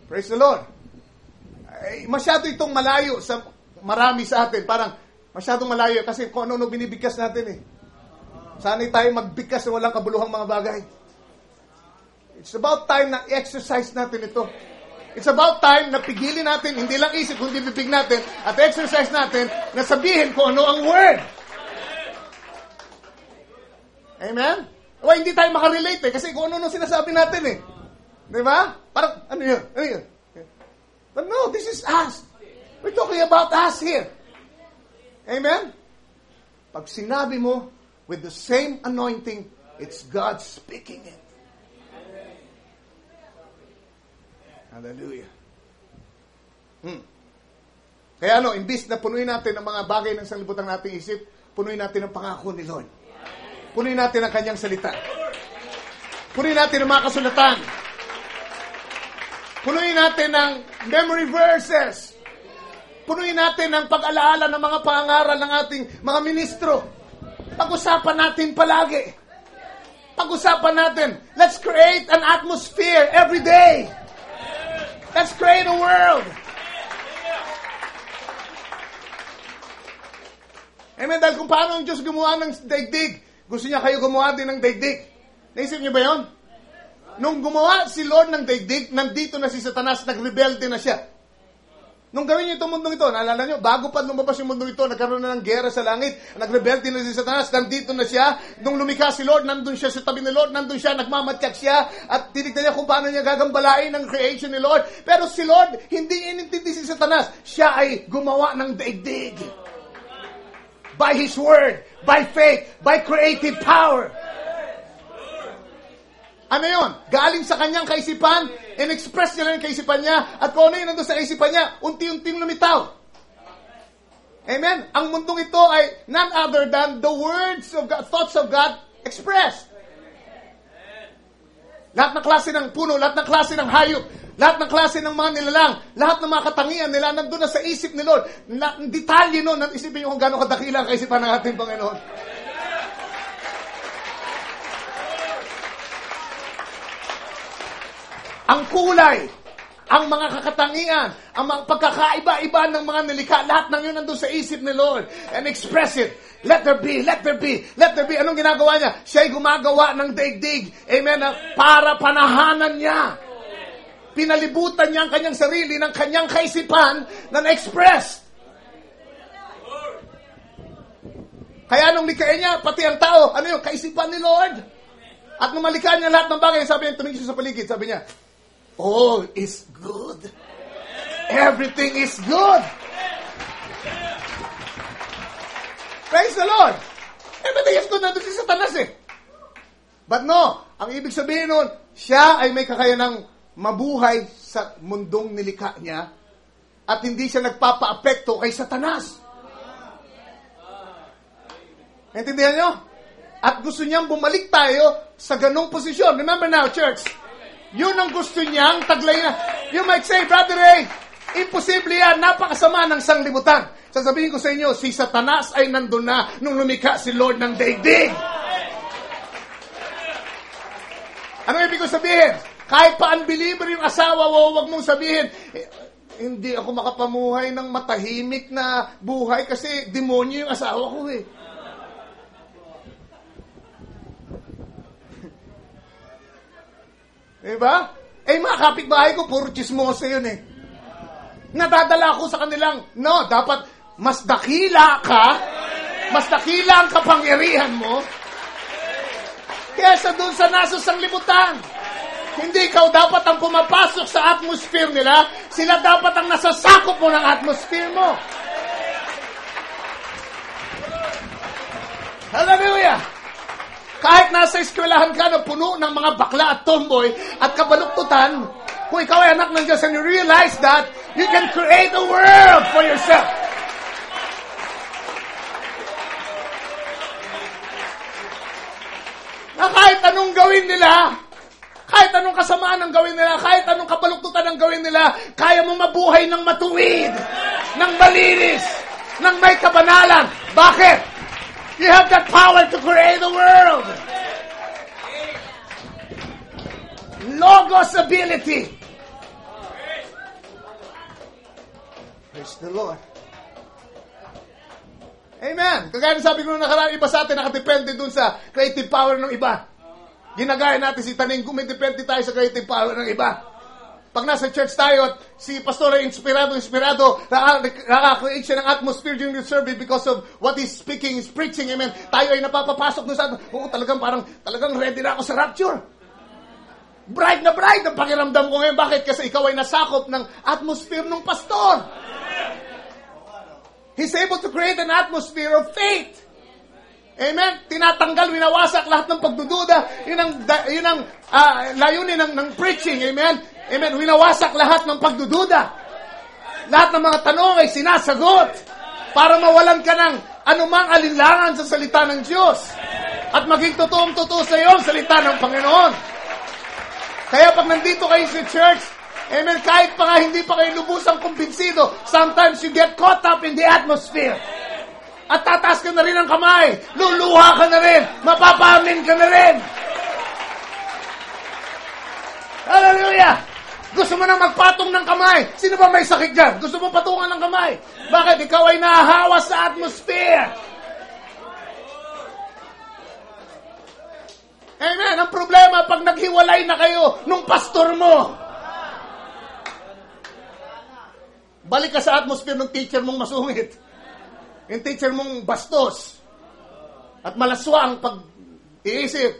Praise the Lord. Ay, masyado itong malayo sa marami sa atin. Parang masyadong malayo kasi kung ano binibigkas natin eh. Sana'y tayo magbigkas na walang kabuluhang mga bagay. It's about time na exercise natin ito. It's about time na pigilin natin, hindi lang isip, kundi bibig natin, at exercise natin na sabihin kung ano ang word. Amen? O, hindi tayo makarelate eh, kasi kung ano sinasabi natin eh. Di ba? Parang, ano yun? But no, this is us. We're talking about us here. Amen? Pag sinabi mo, with the same anointing, it's God speaking it. Hallelujah. Kaya imbis na punuin natin ang mga bagay ng sanglibutan nating isip, punuin natin ang pangako ni Lord. Punuin natin ang kanyang salita. Punuin natin ang mga kasulatan. Punuin natin ang memory verses. Punuin natin ang pag-alaala ng mga pangaral ng ating mga ministro. Pag-usapan natin palagi. Pag-usapan natin. Let's create an atmosphere every day. Let's create a world. Amen. Dahil kung paano ang Diyos gumawa ng daigdig, gusto niya kayo gumawa din ng daigdig. Naisip niyo ba yun? Nung gumawa si Lord ng daigdig, nandito na si Satanas, nagrebelde na siya. Nung gawin niyo itong mundong ito, naalala niyo, bago pa lumabas yung mundong ito, nagkaroon na ng gera sa langit, nagrebelde na si Satanas, nandito na siya. Nung lumikha si Lord, nandun siya sa tabi ni Lord, nandun siya, nagmamatyak siya, at tinignan niya kung paano niya gagambalain ng creation ni Lord. Pero si Lord, hindi inintindi si Satanas, siya ay gumawa ng daigdig. By His Word, by faith, by creative power. Ano yun? Galing sa kanyang kaisipan, in-express niya lang yung kaisipan niya, at kung ano yun nandun sa kaisipan niya, unti-unting lumitaw. Amen? Ang mundong ito ay none other than the words of God, thoughts of God expressed. Lahat ng klase ng puno, lahat ng klase ng hayop, lahat ng klase ng mga nilalang, lahat ng mga katangian nila, nandun na sa isip ni Lord. Detalye nun, isipin niyo kung gano'ng kadakila ang kaisipan ng ating Panginoon. ang kulay, ang mga kakatangian, ang mga pagkakaiba-iba ng mga nilikha, lahat ng yun nandun sa isip ni Lord. And express it. Let there be, let there be, let there be. Anong ginagawa niya? Siya'y gumagawa ng daigdig. Amen? Para panahanan niya. Pinalibutan niya ang kanyang sarili ng kanyang kaisipan na na-express. Kaya nung likhain niya, pati ang tao, ano yung kaisipan ni Lord? At nung malikhain niya lahat ng bagay, sabi niya, tumingin siya sa paligid, sabi niya, all is good. Everything is good. Praise the Lord. Everything is good. Nandun si Satanas eh. But no, ang ibig sabihin nun, siya ay may kakayanang mabuhay sa mundong nilikha niya at hindi siya nagpapa-apekto kay Satanas. Naintindihan nyo? At gusto niyang bumalik tayo sa ganong posisyon. Remember now, church, yun ang gusto niyang taglayin. You might say, Brother Ray, imposible yan, napakasama ng sanglibutan. Sasabihin ko sa inyo, si Satanas ay nandun na nung lumikha si Lord ng daigdig. Ano ibig ko sabihin? Kahit pa unbeliever yung asawa, huwag mong sabihin, hindi ako makapamuhay ng matahimik na buhay kasi demonyo yung asawa ko eh. Diba? Eh, mga kapitbahay ko, puro chismoso yun eh. Nadadala ako sa kanilang, no, dapat mas dakila ang kapangyarihan mo, kesa dun sa nasa sanglibutan. Hindi ikaw dapat ang pumapasok sa atmosphere nila, sila dapat ang nasasakop mo ng atmosphere mo. Hallelujah! Kahit nasa eskwelahan ka na puno ng mga bakla at tomboy at kabaluktutan, kung ikaw ay anak ng Diyos and you realize that, you can create a world for yourself. Na kahit anong gawin nila, kahit anong kasamaan ang gawin nila, kahit anong kabaluktutan ang gawin nila, kaya mo mabuhay ng matuwid, ng malinis, ng may kabanalan. Bakit? You have that power to create the world. Logos ability. Praise the Lord. Amen. Kagaya na sabi ko nung nakaraan, iba sa atin nakadepende dun sa creative power ng iba. Ginagaya natin si Taning, kumidepende tayo sa creative power ng iba. Pag nasa church tayo at si pastor ay inspirado, nakaka-create siya ng atmosphere during the service because of what he's speaking, he's preaching, amen. Tayo ay napapapasok doon sa talagang ready na ako sa rapture. Bright na bright ang pakiramdam ko ngayon. Bakit? Kasi ikaw ay nasakop ng atmosphere ng pastor. He's able to create an atmosphere of faith. Amen? Tinatanggal, winawasak lahat ng pagdududa. Yun ang layunin ng preaching. Amen? Amen. Winawasak lahat ng pagdududa. Lahat ng mga tanong ay sinasagot para mawalan ka ng anumang alinlangan sa salita ng Diyos. At maging totoong-totoo sa iyo ang salita ng Panginoon. Kaya pag nandito kayo sa church, amen, kahit pa nga hindi pa kayo lubusang kumbinsido, sometimes you get caught up in the atmosphere. At tataas ka na rin ang kamay, luluha ka na rin, mapapamin ka na rin. Hallelujah! Gusto mo nang magpatong ng kamay. Sino ba may sakit dyan? Gusto mo patungan ng kamay. Bakit? Ikaw ay nahahawa sa atmosphere. Amen. Ang problema, pag naghiwalay na kayo nung pastor mo, balik ka sa atmosphere ng teacher mong masungit. Yung teacher mong bastos. At malaswang pag iisip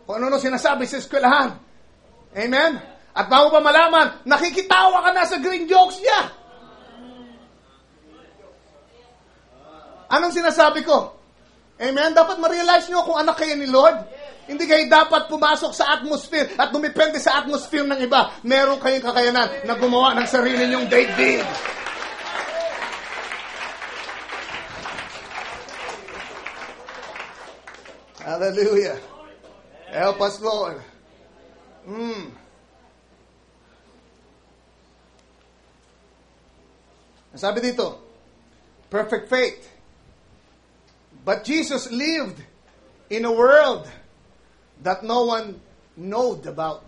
kung ano sinasabi sa eskwelahan. Amen. At bago pa malaman, nakikitawa ka na sa green jokes niya. Anong sinasabi ko? Amen? Dapat ma-realize nyo kung anak kayo ni Lord. Hindi kayo dapat pumasok sa atmosphere at dumipende sa atmosphere ng iba. Meron kayong kakayanan na gumawa ng sarili nyong daigdig. Hallelujah. Help us, Lord. Sabi dito, perfect faith. But Jesus lived in a world that no one knowed about.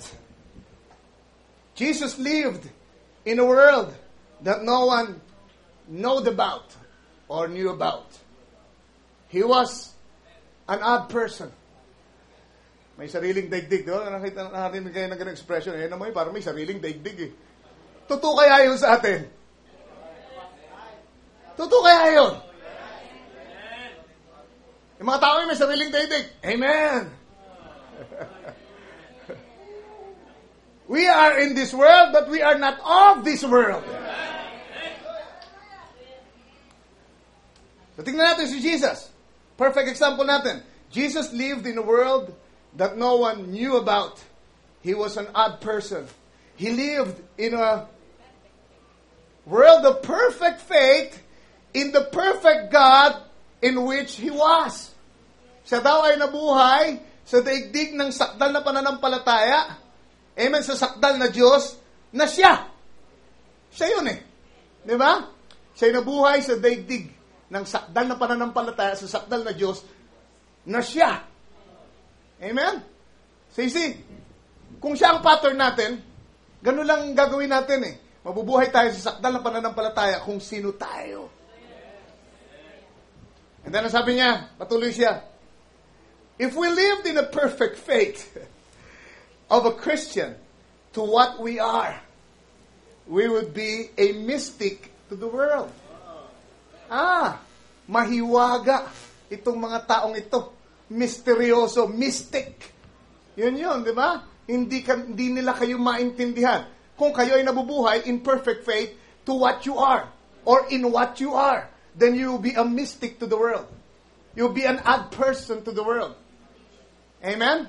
Jesus lived in a world that no one knowed about or knew about. He was an odd person. May sariling daigdig. Di ba? Narinig kayo ng ganang expression. Ayan naman, parang may sariling daigdig eh. Totoo kaya yun sa atin? Totoo kaya yun? Yung mga tao may sariling daigdig. Amen! We are in this world, but we are not of this world. So tingnan natin si Jesus. Perfect example natin. Jesus lived in a world that no one knew about. He was an odd person. He lived in a world of perfect faith in the perfect God in which He was. Siya daw ay nabuhay sa daigdig ng sakdal na pananampalataya. Amen, sa sakdal na Diyos na siya. Siya yun eh. Di ba? Siya nabuhay sa daigdig ng sakdal na pananampalataya sa sakdal na Diyos na siya. Amen? So you see, kung siya ang pattern natin, ganun lang gagawin natin eh. Mabubuhay tayo sa sakdal na pananampalataya kung sino tayo. And then sabi niya, patuloy siya, if we lived in a perfect faith of a Christian to what we are, we would be a mystic to the world. Mahiwaga itong mga taong ito. Misteryoso, mystic. Yun, di ba? Hindi nila kayo maintindihan. Kung kayo ay nabubuhay in perfect faith to what you are, or in what you are, then you will be a mystic to the world. You'll be an odd person to the world. Amen?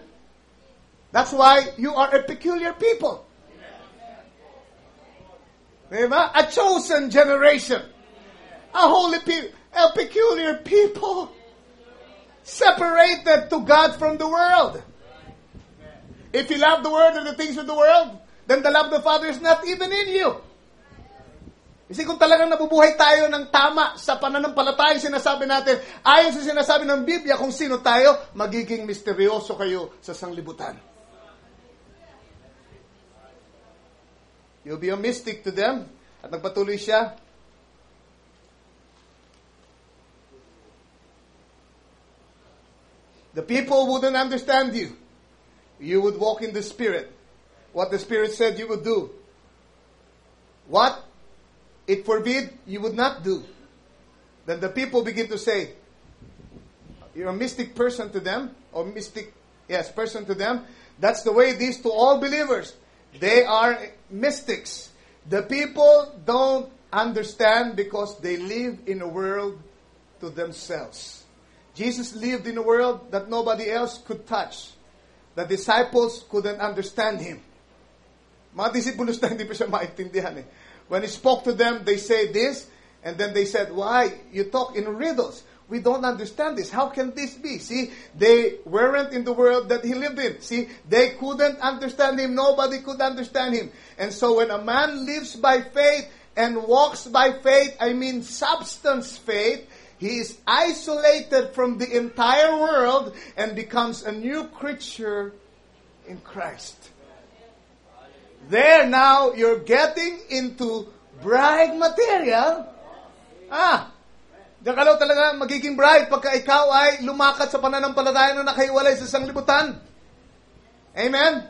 That's why you are a peculiar people. Diba? A chosen generation. A holy people. A peculiar people. Separated to God from the world. If you love the world and the things of the world, then the love of the Father is not even in you. Kasi kung talagang nabubuhay tayo ng tama sa pananampalatayang sinasabi natin, ayon sa sinasabi ng Biblia kung sino tayo, magiging misteryoso kayo sa sanglibutan. You'll be a mystic to them. At nagpatuloy siya. The people wouldn't understand you. You would walk in the Spirit. What the Spirit said you would do. What it forbid, you would not do. Then the people begin to say, you're a mystic person to them, or person to them. That's the way it is to all believers. They are mystics. The people don't understand because they live in a world to themselves. Jesus lived in a world that nobody else could touch. The disciples couldn't understand Him. Mga disipulos na hindi pa siya maintindihan eh. When He spoke to them, they say this, and then they said, why? You talk in riddles. We don't understand this. How can this be? See, they weren't in the world that He lived in. See, they couldn't understand Him. Nobody could understand Him. And so when a man lives by faith and walks by faith, I mean substance faith, he is isolated from the entire world and becomes a new creature in Christ. There now, you're getting into bride material. Diyan ka lang talaga magiging bride pagka ikaw ay lumakad sa pananampalataya na nakahiwalay sa sanglibutan. Amen?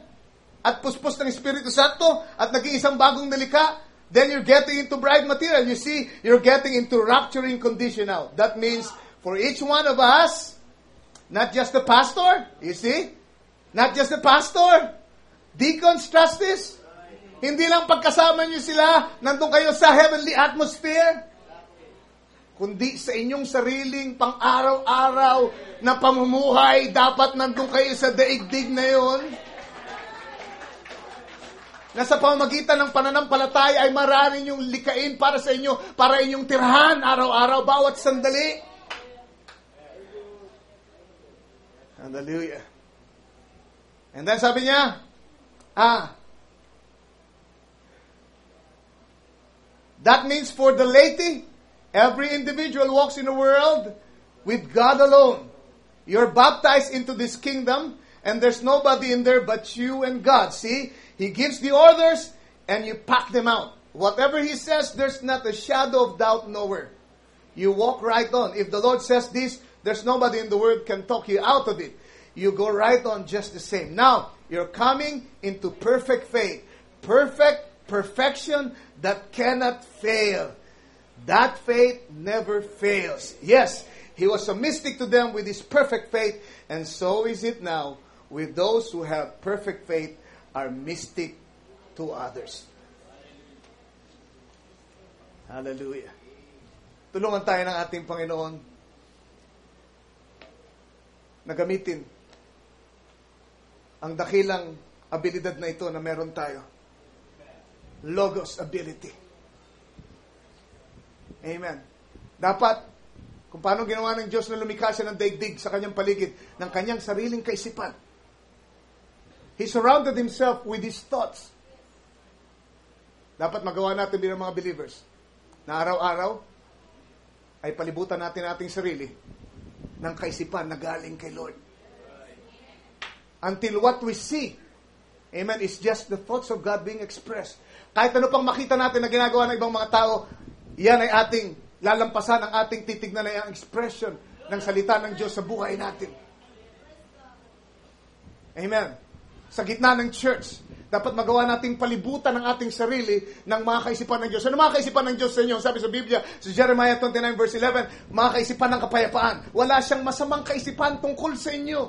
At puspos ng Espiritu Santo at naging isang bagong nilika, then you're getting into bride material. You see, you're getting into rapturing condition now. That means for each one of us, not just the pastor, you see? Not just the pastor. Deacons, trust this. Hindi lang pagkasama niyo sila, nandun kayo sa heavenly atmosphere, kundi sa inyong sariling pang-araw-araw na pamumuhay, dapat nandun kayo sa daigdig na yon. Na sa pamamagitan ng pananampalataya ay maraming yung likain para sa inyo, para inyong tirahan araw-araw, bawat sandali. Hallelujah. And then sabi niya, that means for the laity, every individual walks in the world with God alone. You're baptized into this kingdom, and there's nobody in there but you and God. See? He gives the orders, and you pack them out. Whatever He says, there's not a shadow of doubt nowhere. You walk right on. If the Lord says this, there's nobody in the world can talk you out of it. You go right on just the same. Now, you're coming into perfect faith. Perfection that cannot fail. That faith never fails. Yes, He was a mystic to them with His perfect faith, and so is it now with those who have perfect faith are mystic to others. Hallelujah. Tulungan tayo ng ating Panginoon na gamitin ang dakilang abilidad na ito na meron tayo. Logos ability. Amen. Dapat, kung paano ginawa ng Diyos na lumikha siya ng daigdig sa kanyang paligid, ng kanyang sariling kaisipan. He surrounded Himself with His thoughts. Dapat magawa natin bilang mga believers na araw-araw ay palibutan natin ating sarili ng kaisipan na galing kay Lord. Until what we see, amen, is just the thoughts of God being expressed. Kahit ano pang makita natin na ginagawa ng ibang mga tao, yan ay ating lalampasan, ang ating titignan ay ang expression ng salita ng Diyos sa buhay natin. Amen. Sa gitna ng church, dapat magawa nating palibutan ng ating sarili ng mga kaisipan ng Diyos. Ano mga kaisipan ng Diyos sa inyo? Sabi sa Biblia, sa Jeremiah 29 verse 11, mga kaisipan ng kapayapaan. Wala siyang masamang kaisipan tungkol sa inyo.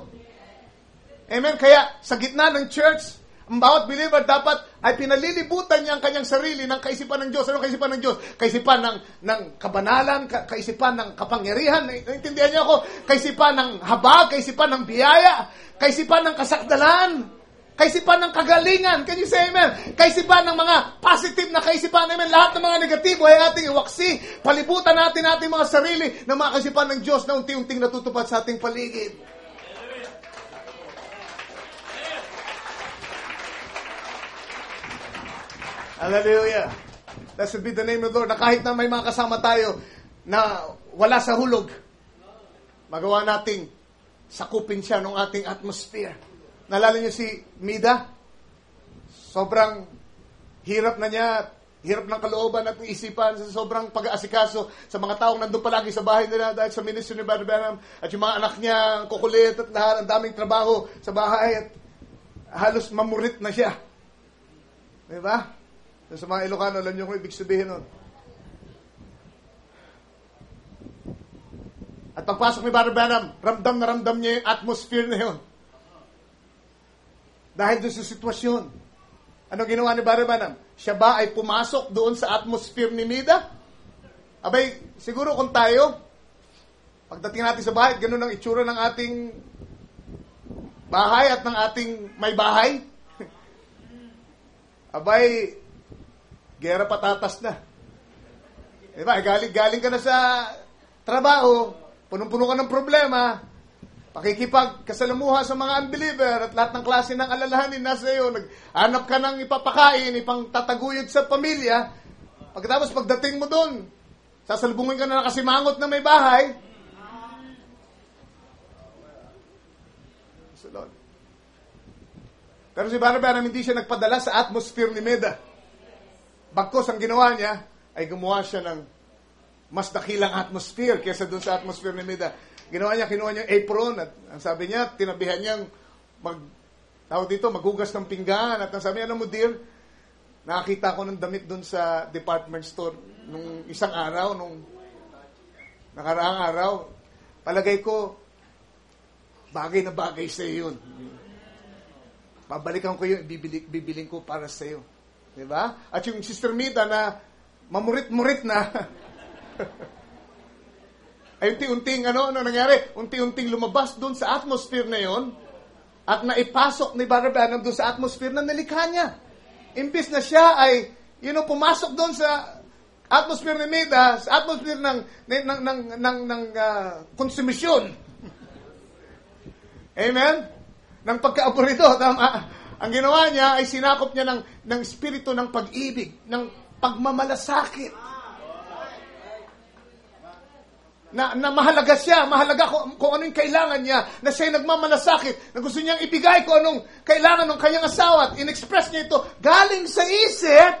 Amen? Kaya, sa gitna ng church, ang bawat believer dapat ay pinalilibutan niya ang kanyang sarili ng kaisipan ng Diyos. Ano kaisipan ng Diyos? Kaisipan ng kabanalan, kaisipan ng kapangyarihan. Naintindihan niyo ako? Kaisipan ng habag, kaisipan ng biyaya, kaisipan ng kasakdalan, kaisipan ng kagalingan. Can you say amen? Kaisipan ng mga positive na kaisipan. Amen. Lahat ng mga negatibo ay ating iwaksi. Palibutan natin ating mga sarili ng mga kaisipan ng Diyos na unti-unting natutupad sa ating paligid. Hallelujah. That should be the name of the Lord. Na kahit na may mga kasama tayo na wala sa hulog, magawa nating sakupin siya ng ating atmosphere. Nalala niyo si Mida? Sobrang hirap na niya, hirap ng kalooban at isipan sa sobrang pag-aasikaso sa mga taong nandun palagi sa bahay nila dahil sa ministry ni Brother Branham at yung mga anak niya, ang kukulit at lahat, ang daming trabaho sa bahay at halos mamurit na siya. Diba? Sa mga Ilocano, alam niyo kung ibig sabihin nun. At pagpasok ni Brother Branham, ramdam na ramdam niya yung atmosphere na yun. Dahil doon sa sitwasyon. Ano ginawa ni Brother Branham? Siya ba ay pumasok doon sa atmosphere ni Mida? Abay, siguro kung tayo, pagdating natin sa bahay, ganun ang itsura ng ating bahay at ng ating may bahay. Abay, gera patatas na. Diba? Galing ka na sa trabaho, punong-puno ka ng problema, pakikipagkasalamuha sa mga unbeliever at lahat ng klase ng alalahanin nasa iyo, naghanap ka ng ipapakain, ipang tataguyod sa pamilya, pagkatapos pagdating mo doon, sasalubungin ka na nakasimangot na may bahay. Pero si Brother Branham hindi siya nagpadala sa atmosphere ni Mida. Bagkos ang ginawa niya ay gumawa siya ng mas dakilang atmosphere kaysa doon sa atmosphere ni Mida. Kinuha niya yung apron at ang sabi niya, tinabihan niyang maghugas ng pinggan at ang sabi niya, alam mo dear, nakakita ko ng damit doon sa department store nung isang araw, nung nakaraang araw. Palagay ko, bagay na bagay sa iyo yun. Babalikan ko yun, bibiling ko para sa iyo. Diba? At yung Sister Mida na mamurit-murit na ay unti-unting ano nangyari? Unti-unting lumabas doon sa atmosphere na yon at naipasok ni Brother Branham doon sa atmosphere na nilikha niya. Imbis na siya ay pumasok doon sa atmosphere ni Mida, sa atmosphere ng konsumisyon. Amen? Ng pagka-aburrido. Ang ginawa niya ay sinakop niya ng espiritu ng pag-ibig, ng pagmamalasakit. Na mahalaga siya, mahalaga kung ano yung kailangan niya, na siya'y nagmamalasakit, na gusto niyang ibigay kung anong kailangan ng kanyang asawa, at in-express niya ito galing sa isip,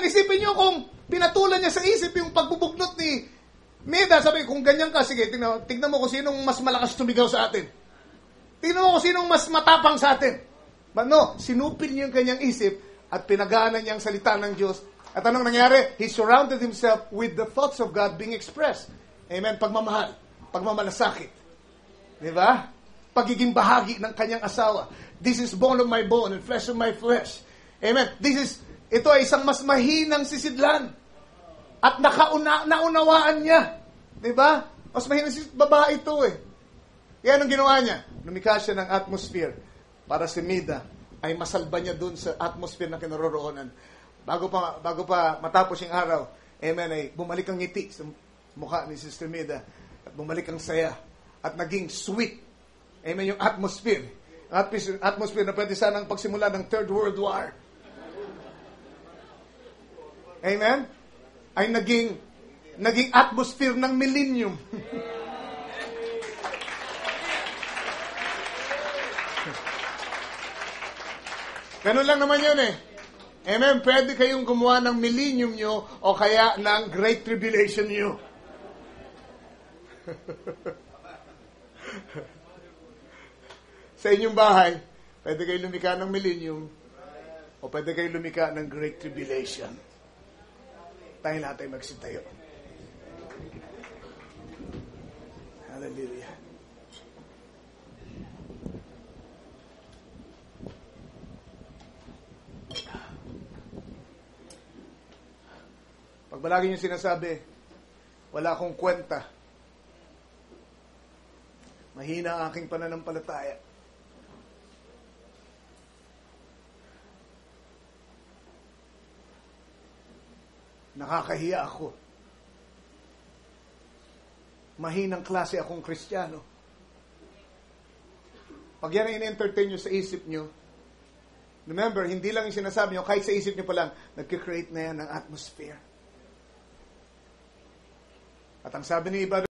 isipin nyo kung pinatulan niya sa isip yung pagbubugnot ni Meda. Sabi, kung ganyan ka, sige, tignan mo kung sinong mas malakas tumigaw sa atin. Tignan mo kung sinong mas matapang sa atin. But no, sinupil niya yung kanyang isip at pinagaanan niya ang salita ng Diyos. At anong nangyari? He surrounded himself with the thoughts of God being expressed. Amen? Pagmamahal, pagmamalasakit. Di ba? Pagiging bahagi ng kanyang asawa. This is bone of my bone and flesh of my flesh. Amen? Ito ay isang mas mahinang sisidlan. At naunawaan niya. Di ba? Mas mahinang babae ito eh. Yan ang ginawa niya. Lumikha siya ng atmosphere para si Meda ay masalba niya dun sa atmosphere na kinaroroonan. Bago pa matapos yung araw, amen, ay bumalik ang ngiti sa mukha ni Sister Meda at bumalik ang saya at naging sweet. Amen, yung atmosphere. Atmosphere na pwede sanang pagsimula ng Third World War. Amen? Ay naging atmosphere ng millennium. Ganun lang naman yun eh. Amen? Pwede kayong gumawa ng millennium nyo o kaya ng Great Tribulation nyo. Sa inyong bahay, pwede kayong lumika ng millennium o pwede kayong lumika ng Great Tribulation. Tayo lahat ay magsitayo. Hallelujah. Pag palagi nyo sinasabi, wala akong kwenta, mahina ang aking pananampalataya, nakakahiya ako, mahinang klase akong Kristiyano. Pag yan ay in-entertain nyo sa isip nyo, remember, hindi lang yung sinasabi nyo, kahit sa isip nyo pa lang, nag-create na yan ng atmosphere. At ang sabi ni Iba